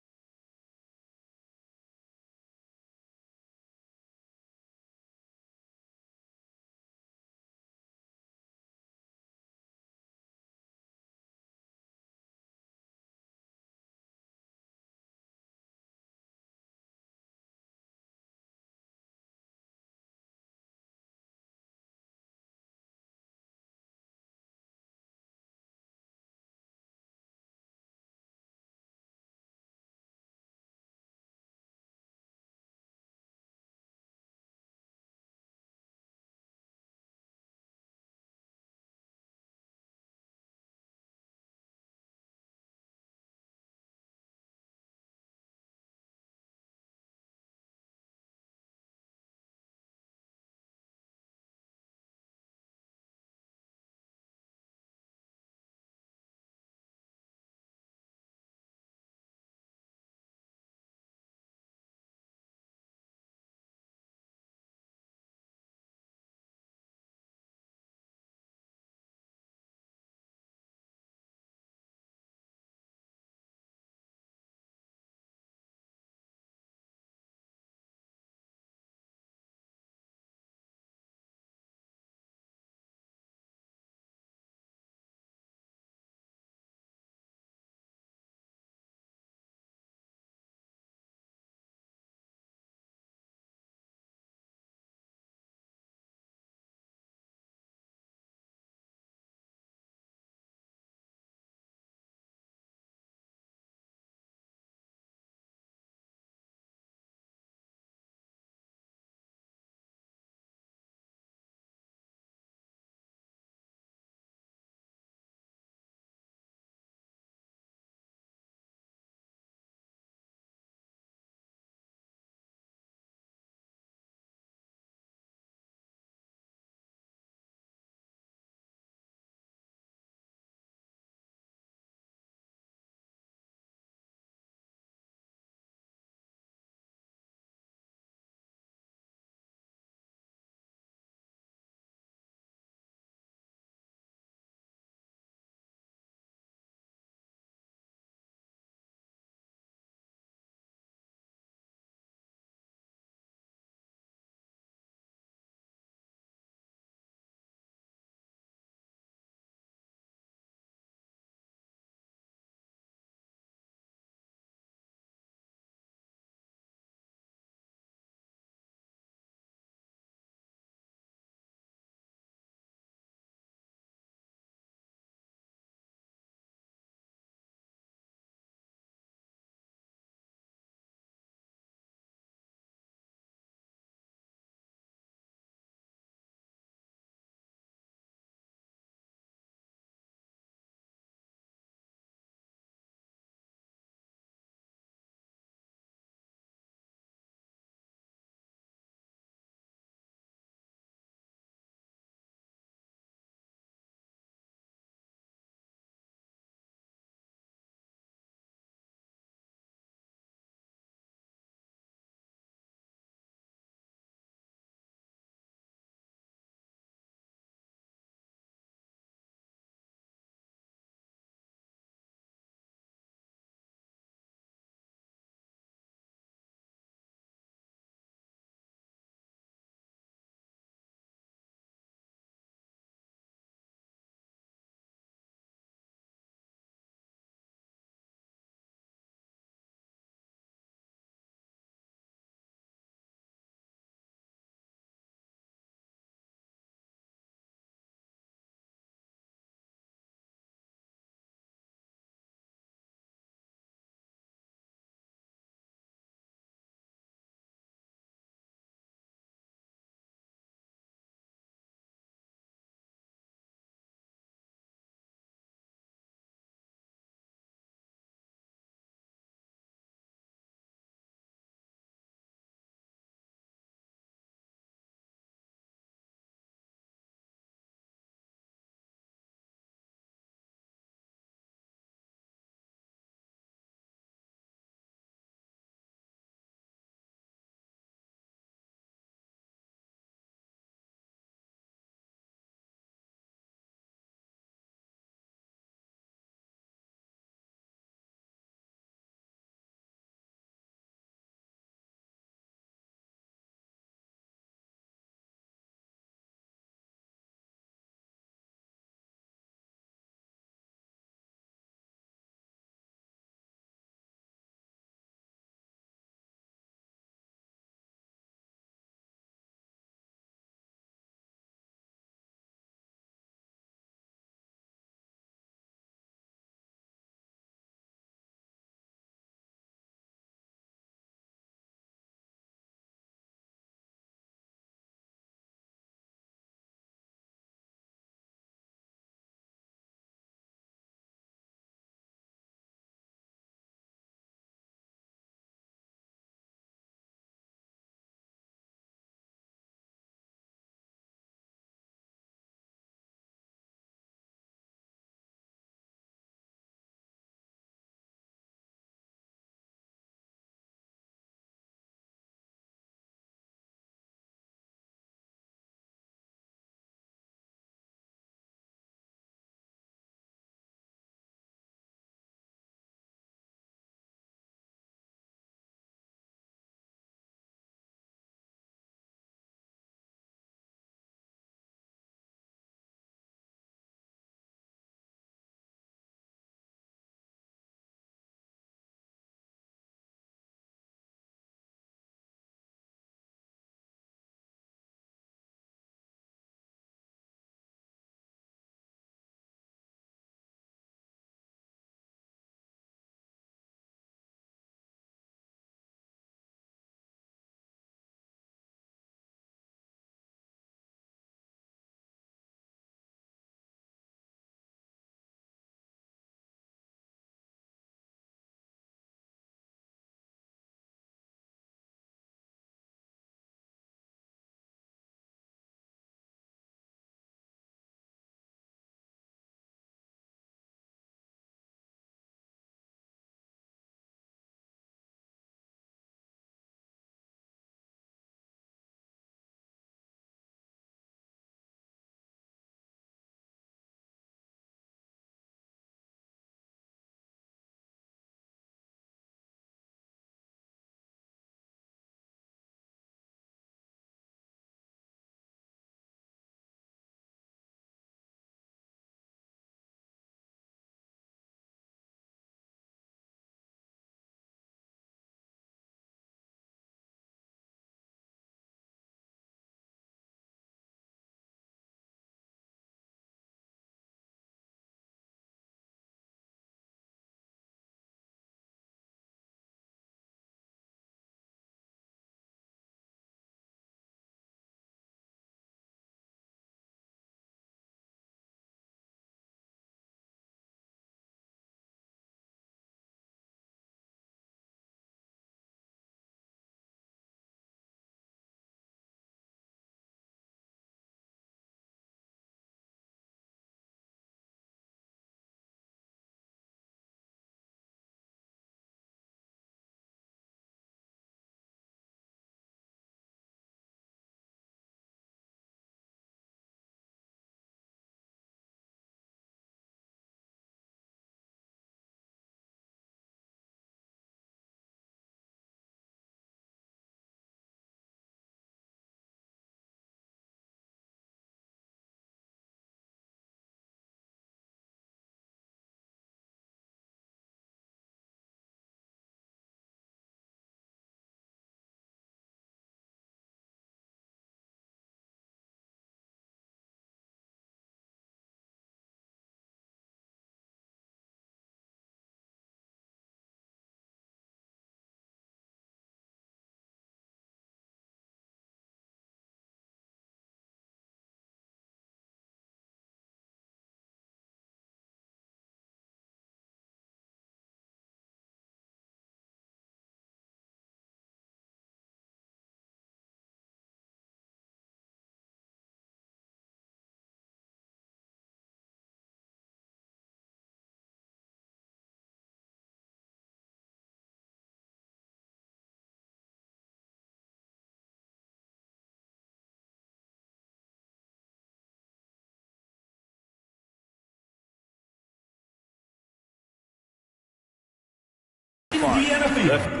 Indiana Fever.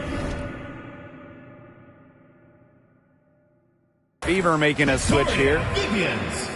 Fever making a switch here. Vivians.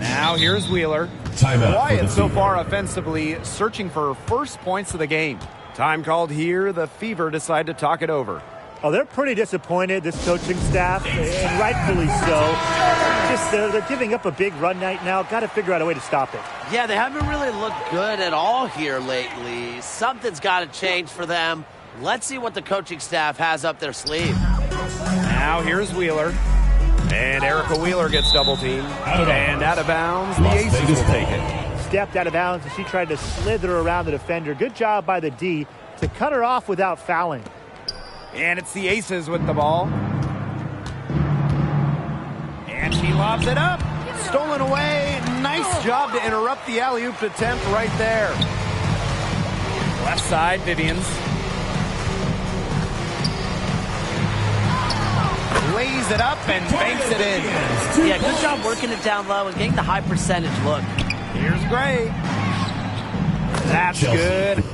Now here's Wheeler. Timeout. Wyatt so far offensively searching for first points of the game. Time called here. The Fever decide to talk it over. Oh, they're pretty disappointed, this coaching staff, and rightfully so. Just they're giving up a big run night now. Got to figure out a way to stop it. Yeah, they haven't really looked good at all here lately. Something's got to change for them. Let's see what the coaching staff has up their sleeve. Now here's Wheeler. And Erica Wheeler gets double teamed. And out of bounds, the Aces will take it. Stepped out of bounds, and she tried to slither around the defender. Good job by the D to cut her off without fouling. And it's the Aces with the ball. And she lobs it up. Stolen away. Nice job to interrupt the alley-oop attempt right there. Left side, Vivians. Lays it up and banks it in. Yeah, good job working it down low and getting the high percentage look. Here's Gray. That's good.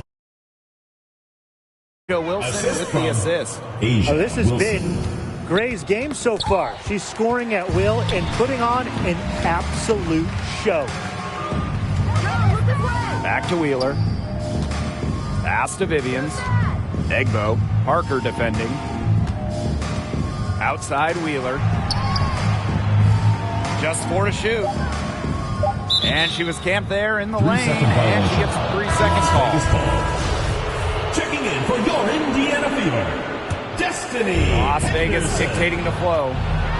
Joe Wilson with the assist. Oh, this has been Gray's game so far. She's scoring at will and putting on an absolute show. Back to Wheeler. Pass to Vivians. Egbo. Parker defending. Outside Wheeler. Just 4 to shoot. And she was camped there in the lane. And she gets a 3-second call. Checking in for your Indiana Fever, Destiny. Las Vegas dictating the flow.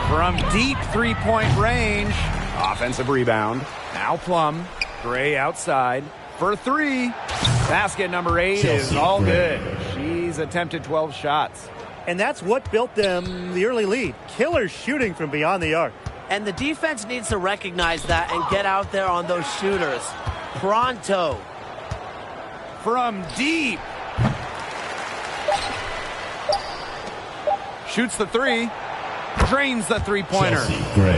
From deep three-point range. Offensive rebound. Now Plum. Gray outside. For 3. Basket number 8 is all good. She's attempted 12 shots. And that's what built them the early lead. Killer shooting from beyond the arc. And the defense needs to recognize that and get out there on those shooters. Pronto. From deep. Shoots the 3. Drains the three-pointer.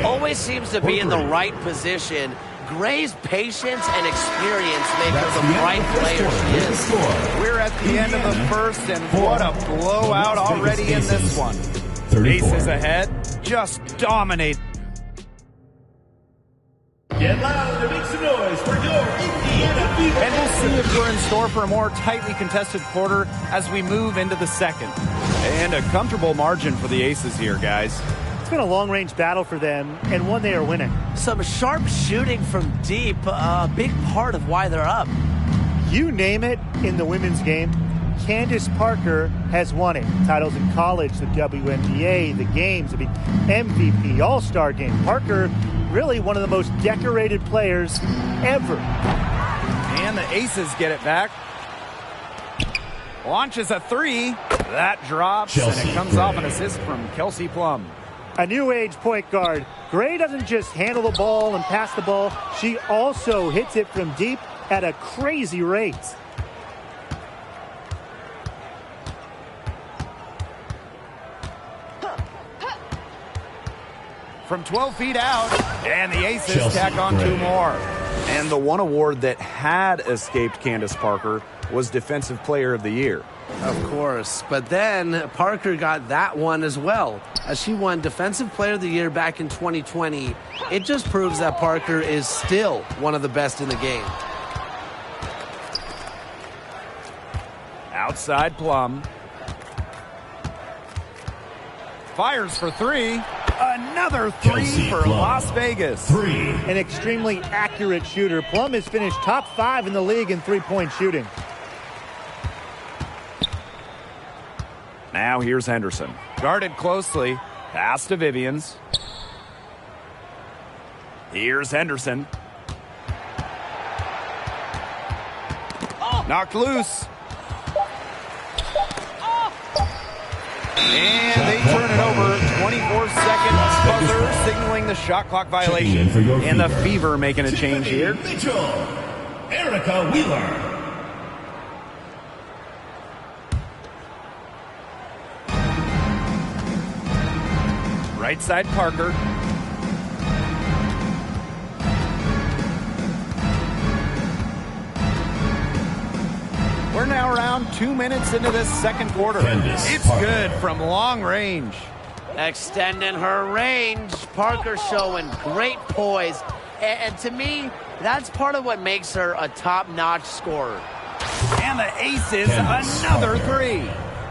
Always seems to be in the right position. Gray's patience and experience make her the right player she is. We're at the end of the first, and what a blowout already in this one. Aces ahead, just dominate. Get loud and make some noise for your Indiana Fever. And we'll see if we're in store for a more tightly contested quarter as we move into the second. And a comfortable margin for the Aces here, guys. It's been a long-range battle for them, and one they are winning. Some sharp shooting from deep, a big part of why they're up. You name it in the women's game, Candace Parker has won it. Titles in college, the WNBA, the games, the MVP, All-Star game. Parker, really one of the most decorated players ever. And the Aces get it back. Launches a 3. That drops, and it comes off an assist from Kelsey Plum. A new age point guard. Gray doesn't just handle the ball and pass the ball. She also hits it from deep at a crazy rate. From 12 feet out, and the Aces tack on 2 more. And the one award that had escaped Candace Parker was Defensive Player of the Year. Of course, but then Parker got that one as well, as she won Defensive Player of the Year back in 2020. It just proves that Parker is still one of the best in the game. Outside Plum. Fires for 3. Another 3 for Las Vegas. An extremely accurate shooter. Plum has finished top 5 in the league in three-point shooting. Now here's Henderson. Guarded closely. Pass to Vivians. Here's Henderson. Knocked loose. And they turn it over. 24-second buzzer signaling the shot clock violation. And the Fever making a change here. Mitchell, Erica Wheeler. Right side Parker. We're now around 2 minutes into this second quarter. It's good from long range. Extending her range. Parker showing great poise. And to me, that's part of what makes her a top-notch scorer. And the aces, another three.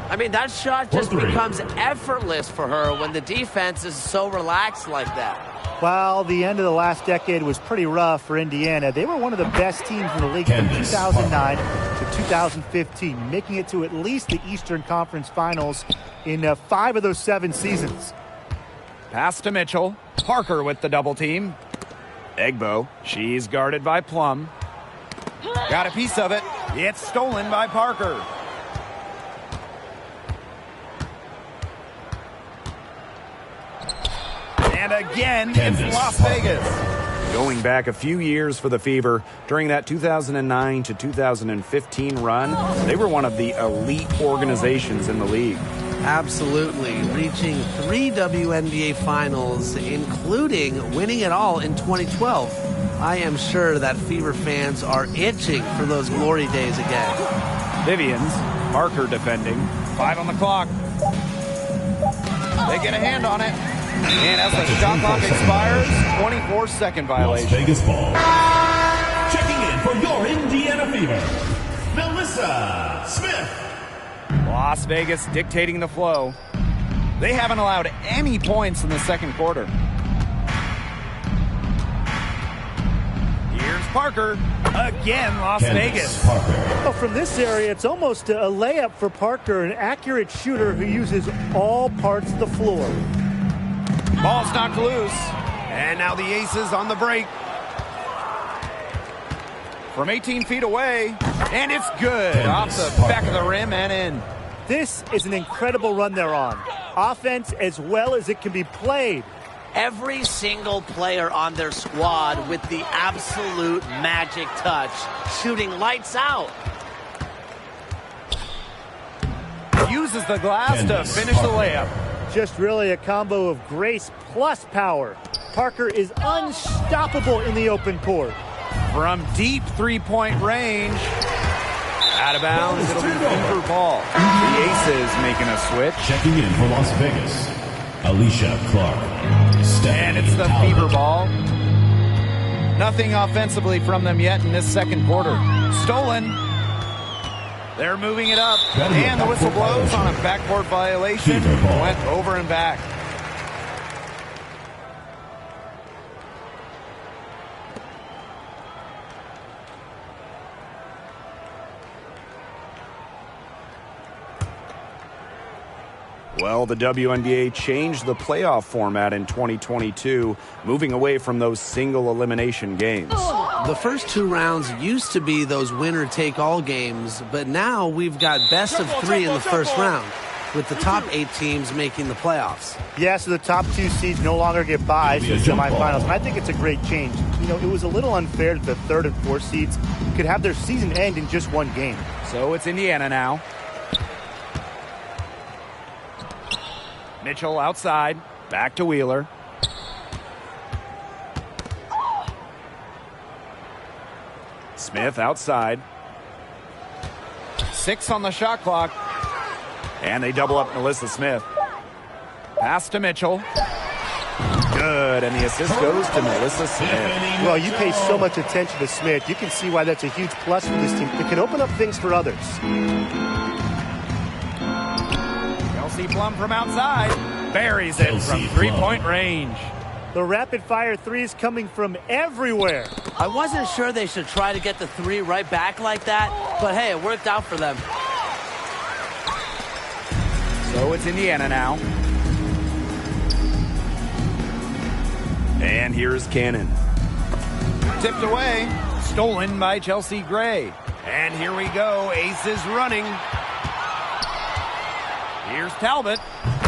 I mean, that shot just becomes effortless for her when the defense is so relaxed like that. Well, the end of the last decade was pretty rough for Indiana. They were one of the best teams in the league from 2009 to 2015, making it to at least the Eastern Conference Finals in 5 of those 7 seasons. Pass to Mitchell. Parker with the double team. Egbo, she's guarded by Plum. Got a piece of it. It's stolen by Parker. And again, it's Las Vegas. Going back a few years for the Fever, during that 2009 to 2015 run, they were one of the elite organizations in the league. Absolutely. Reaching 3 WNBA finals, including winning it all in 2012. I am sure that Fever fans are itching for those glory days again. Vivians, Parker defending. 5 on the clock. They get a hand on it. And as the shot clock expires, 24-second violation. Las Vegas ball. Checking in for your Indiana Fever, Melissa Smith. Las Vegas dictating the flow. They haven't allowed any points in the second quarter. Here's Parker. Again, Las Vegas. Well, from this area, it's almost a layup for Parker, an accurate shooter who uses all parts of the floor. Ball's knocked loose. And now the Aces on the break. From 18 feet away. And it's good. Off the back of the rim and in. This is an incredible run they're on. Offense as well as it can be played. Every single player on their squad with the absolute magic touch, shooting lights out. Uses the glass to finish the layup. Just really a combo of grace plus power. Parker is unstoppable in the open court. From deep three-point range. Out of bounds, it'll be Fever ball. The Aces making a switch. Checking in for Las Vegas, Alicia Clark. And it's the Fever ball. Nothing offensively from them yet in this second quarter. Stolen. They're moving it up. And the whistle blows on a backboard violation. Went over and back. Well, the WNBA changed the playoff format in 2022, moving away from those single elimination games. The first 2 rounds used to be those winner-take-all games, but now we've got best of 3 in the first round, with the top 8 teams making the playoffs. Yeah, so the top 2 seeds no longer get buys to the semifinals, and I think it's a great change. You know, it was a little unfair that the 3rd and 4th seeds could have their season end in just 1 game. So it's Indiana now. Mitchell outside, back to Wheeler. Smith outside. 6 on the shot clock. And they double up Melissa Smith. Pass to Mitchell. Good, and the assist goes to Melissa Smith. Well, you pay so much attention to Smith. You can see why that's a huge plus for this team. It can open up things for others. Kelsey Plum from outside. Buries it from three-point range. The rapid-fire threes coming from everywhere. I wasn't sure they should try to get the 3 right back like that, but hey, it worked out for them. So it's Indiana now. And here's Cannon. Tipped away. Stolen by Chelsea Gray. And here we go. Aces running. Here's Talbot.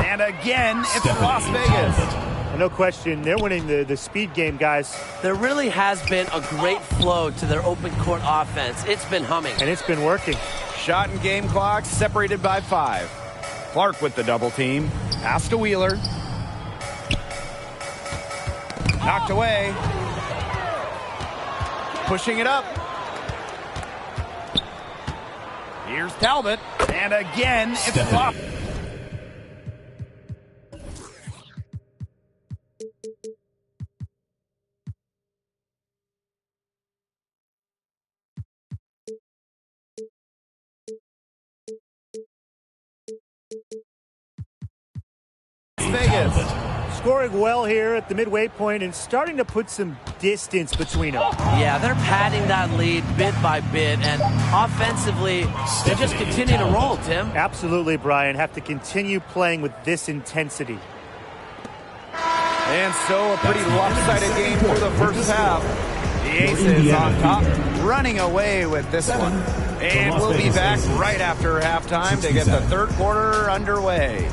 And again, it's Las Vegas. No question, they're winning the speed game, guys. There really has been a great flow to their open court offense. It's been humming. And it's been working. Shot and game clock separated by 5. Clark with the double team. Pass to Wheeler. Knocked away. Pushing it up. Here's Talbot. And again, it's off. Vegas. Scoring well here at the midway point and starting to put some distance between them. Yeah, they're padding that lead bit by bit, and offensively, they just continue to roll, Tim. Absolutely, Brian. Have to continue playing with this intensity. And so a pretty lopsided game for the first half. The Aces on top, running away with this one. And we'll be back right after halftime to get the third quarter underway.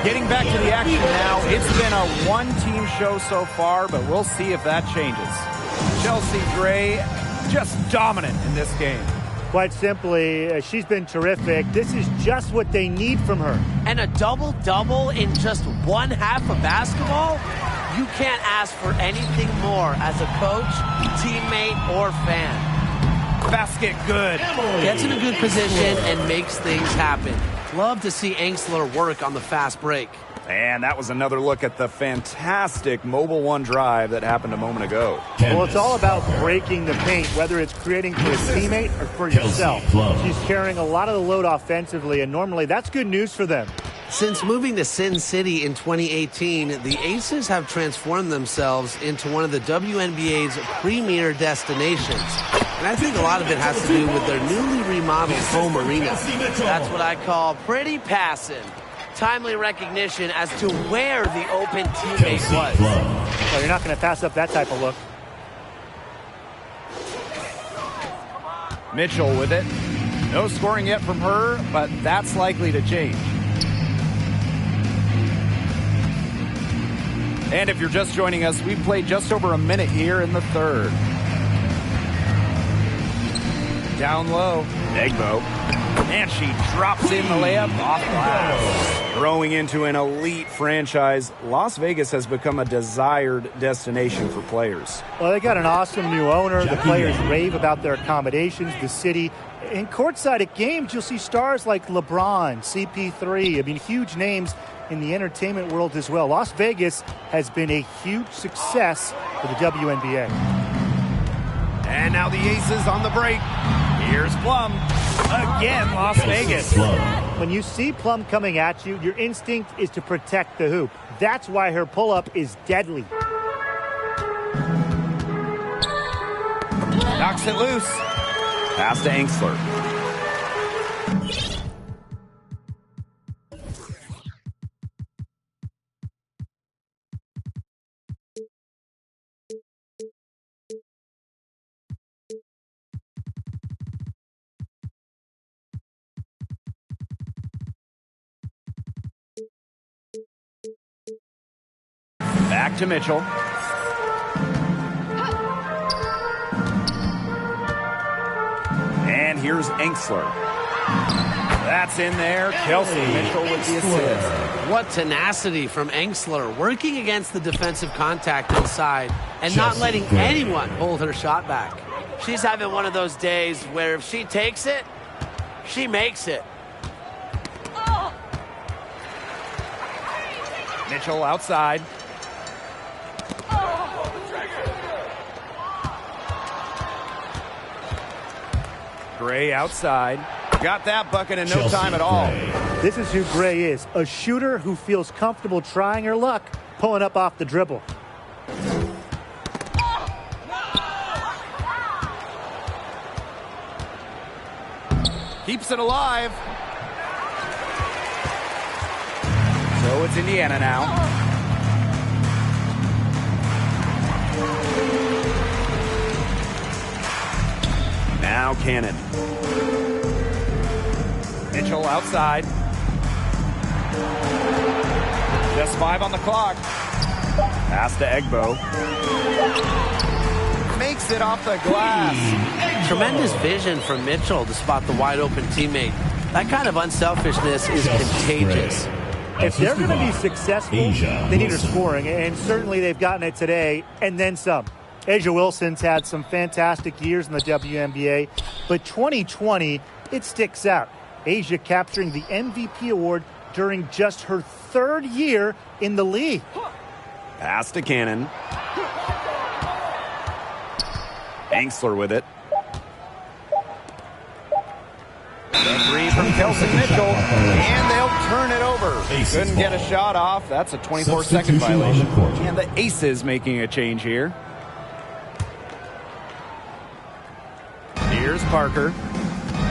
Getting back to the action now. It's been a one-team show so far, but we'll see if that changes. Chelsea Gray just dominant in this game. Quite simply, she's been terrific. This is just what they need from her. And a double-double in just one half of basketball? You can't ask for anything more as a coach, teammate, or fan. Basket good. Gets in a good position and makes things happen. Love to see Angsler work on the fast break. And that was another look at the fantastic Mobile One drive that happened a moment ago. Well, it's all about breaking the paint, whether it's creating for a teammate or for yourself. She's carrying a lot of the load offensively, and normally that's good news for them. Since moving to Sin City in 2018, the Aces have transformed themselves into one of the WNBA's premier destinations. And I think a lot of it has to do with their newly remodeled home arena. That's what I call pretty passing. Timely recognition as to where the open teammate was. Well, you're not going to pass up that type of look. Mitchell with it. No scoring yet from her, but that's likely to change. And if you're just joining us, we've played just over a minute here in the third. Down low, Egbo. And she drops in the layup off glass. Growing into an elite franchise, Las Vegas has become a desired destination for players. Well, they got an awesome new owner. The players rave about their accommodations, the city. In courtside at games, you'll see stars like LeBron, CP3. I mean, huge names in the entertainment world as well. Las Vegas has been a huge success for the WNBA. And now the Aces on the break. Here's Plum. Again, Las Vegas. When you see Plum coming at you, your instinct is to protect the hoop. That's why her pull-up is deadly. Knocks it loose. Pass to Angsler. Back to Mitchell. And here's Angsler. That's in there. Kelsey Mitchell with the assist. What tenacity from Angsler, working against the defensive contact inside and not letting anyone hold her shot back. She's having one of those days where if she takes it, she makes it. Mitchell outside. Gray outside. Got that bucket in no time at all. This is who Gray is, a shooter who feels comfortable trying her luck, pulling up off the dribble. Keeps it alive. So it's Indiana now. Now Cannon. Mitchell outside. Just 5 on the clock. Pass to Egbo. Makes it off the glass. Tremendous vision from Mitchell to spot the wide open teammate. That kind of unselfishness is contagious. If they're going to be successful, they need her scoring, and certainly they've gotten it today, and then some. A'ja Wilson's had some fantastic years in the WNBA, but 2020, it sticks out. A'ja capturing the MVP award during just her 3rd year in the league. Pass to Cannon. Angsler with it. The 3 from Kelsey Mitchell, and they'll turn it over. Couldn't get a shot off. That's a 24-second violation. And the Aces making a change here. Here's Parker.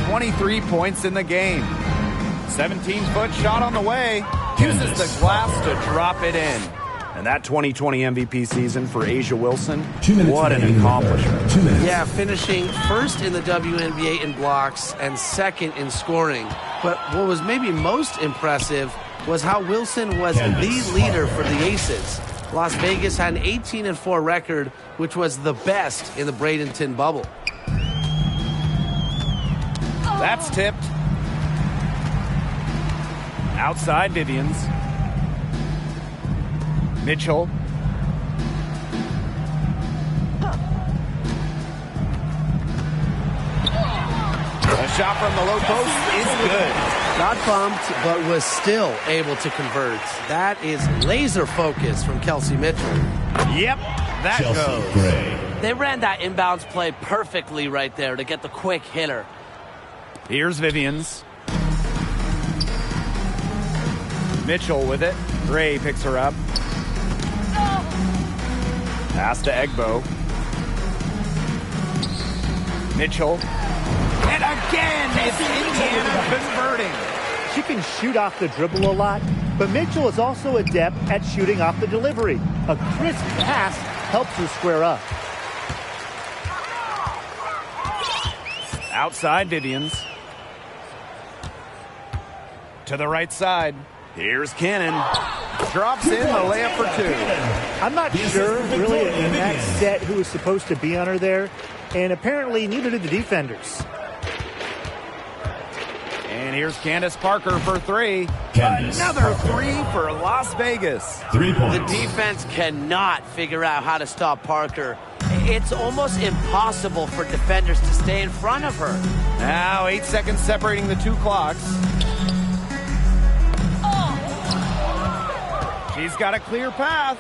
23 points in the game. 17-foot shot on the way. Uses the glass to drop it in. And that 2020 MVP season for A'ja Wilson, what an accomplishment. Yeah, finishing first in the WNBA in blocks and 2nd in scoring. But what was maybe most impressive was how Wilson was the leader for the Aces. Las Vegas had an 18-4 record, which was the best in the Bradenton bubble. That's tipped. Outside Vivians. Mitchell. A shot from the low post is good. Got bumped, but was still able to convert. That is laser focus from Kelsey Mitchell. Yep, that goes. Gray. They ran that inbounds play perfectly right there to get the quick hitter. Here's Vivians. Mitchell with it. Gray picks her up. Pass to Egbo. Mitchell. And again, it's Indiana converting. She can shoot off the dribble a lot, but Mitchell is also adept at shooting off the delivery. A crisp pass helps her square up. Outside Vivians. To the right side. Here's Cannon. Drops in the layup for 2. I'm not sure, really, in that set who was supposed to be on her there, and apparently neither did the defenders. And here's Candace Parker for 3. Candace Another 3 for Las Vegas. 3 points. The defense cannot figure out how to stop Parker. It's almost impossible for defenders to stay in front of her. Now 8 seconds separating the 2 clocks. She's got a clear path.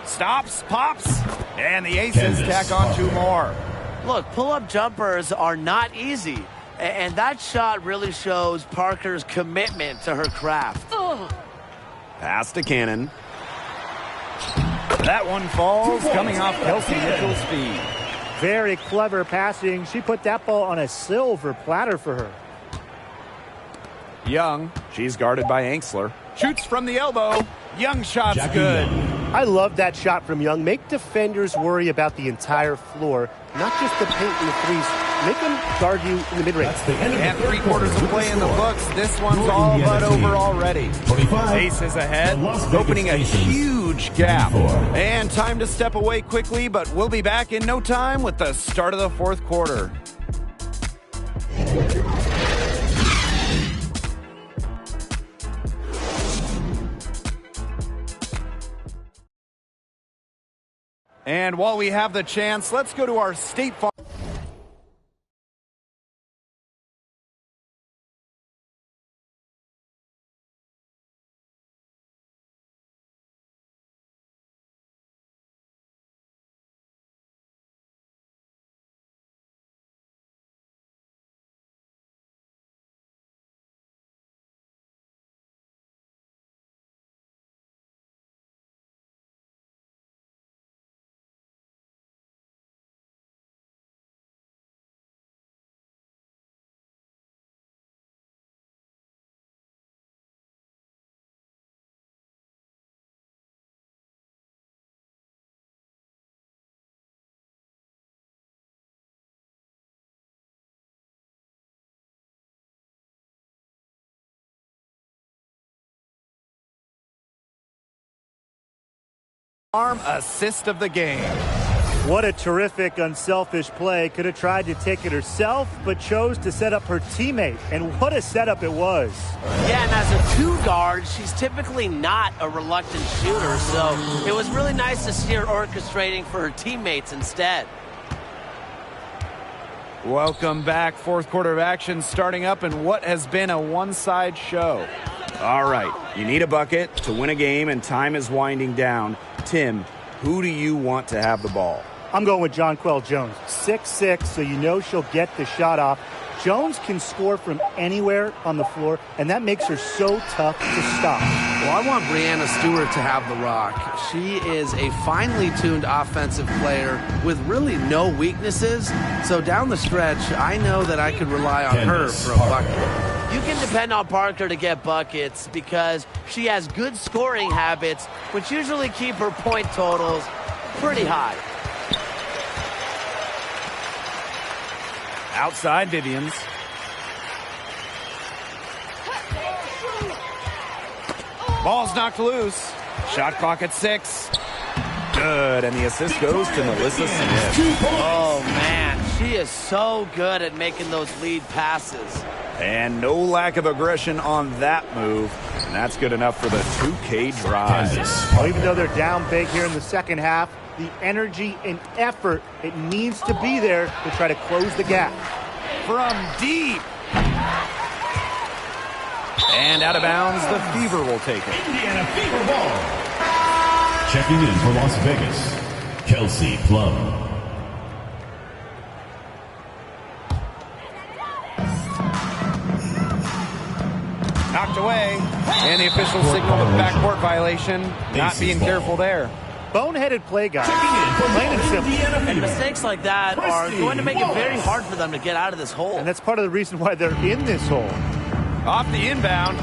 Stops, pops, and the Aces tack on 2 more. Look, pull-up jumpers are not easy, and that shot really shows Parker's commitment to her craft. Pass to Cannon. That one falls, coming off Kelsey Mitchell's feet. Very clever passing. She put that ball on a silver platter for her. Young, she's guarded by Angsler. Shoots from the elbow. Young shot's good. I love that shot from Young. Make defenders worry about the entire floor, not just the paint and the threes. Make them guard you in the mid-range. And 3 quarters of play in the books. This one's all but over already. Aces ahead, opening a huge gap. And time to step away quickly, but we'll be back in no time with the start of the 4th quarter. And while we have the chance, let's go to our State Farm. arm assist of the game. What a terrific, unselfish play. Could have tried to take it herself, but chose to set up her teammate. And what a setup it was. Yeah, and as a two guard, she's typically not a reluctant shooter, so it was really nice to see her orchestrating for her teammates instead. Welcome back. Fourth quarter of action starting up in what has been a one-side show. All right, you need a bucket to win a game, and time is winding down. Tim, who do you want to have the ball? I'm going with Jonquel Jones. 6'6", so you know she'll get the shot off. Jones can score from anywhere on the floor, and that makes her so tough to stop. Well, I want Breanna Stewart to have the rock. She is a finely tuned offensive player with really no weaknesses. So down the stretch, I know that I could rely on her for a bucket. You can depend on Parker to get buckets because she has good scoring habits, which usually keep her point totals pretty high. Outside Vivians. Ball's knocked loose. Shot clock at 6. Good, and the assist goes to Melissa Smith. Oh, man, she is so good at making those lead passes. And no lack of aggression on that move. And that's good enough for the 2K drive. Well, even though they're down big here in the second half, the energy and effort, it needs to be there to try to close the gap. From deep. And out of bounds, the Fever will take it. Indiana Fever ball. Checking in for Las Vegas, Kelsey Plum. Knocked away. And the official signal of backcourt violation. Not being careful there. Boneheaded play, guys. Plain and simple. And mistakes like that are going to make it very hard for them to get out of this hole. And that's part of the reason why they're in this hole. Off the inbound.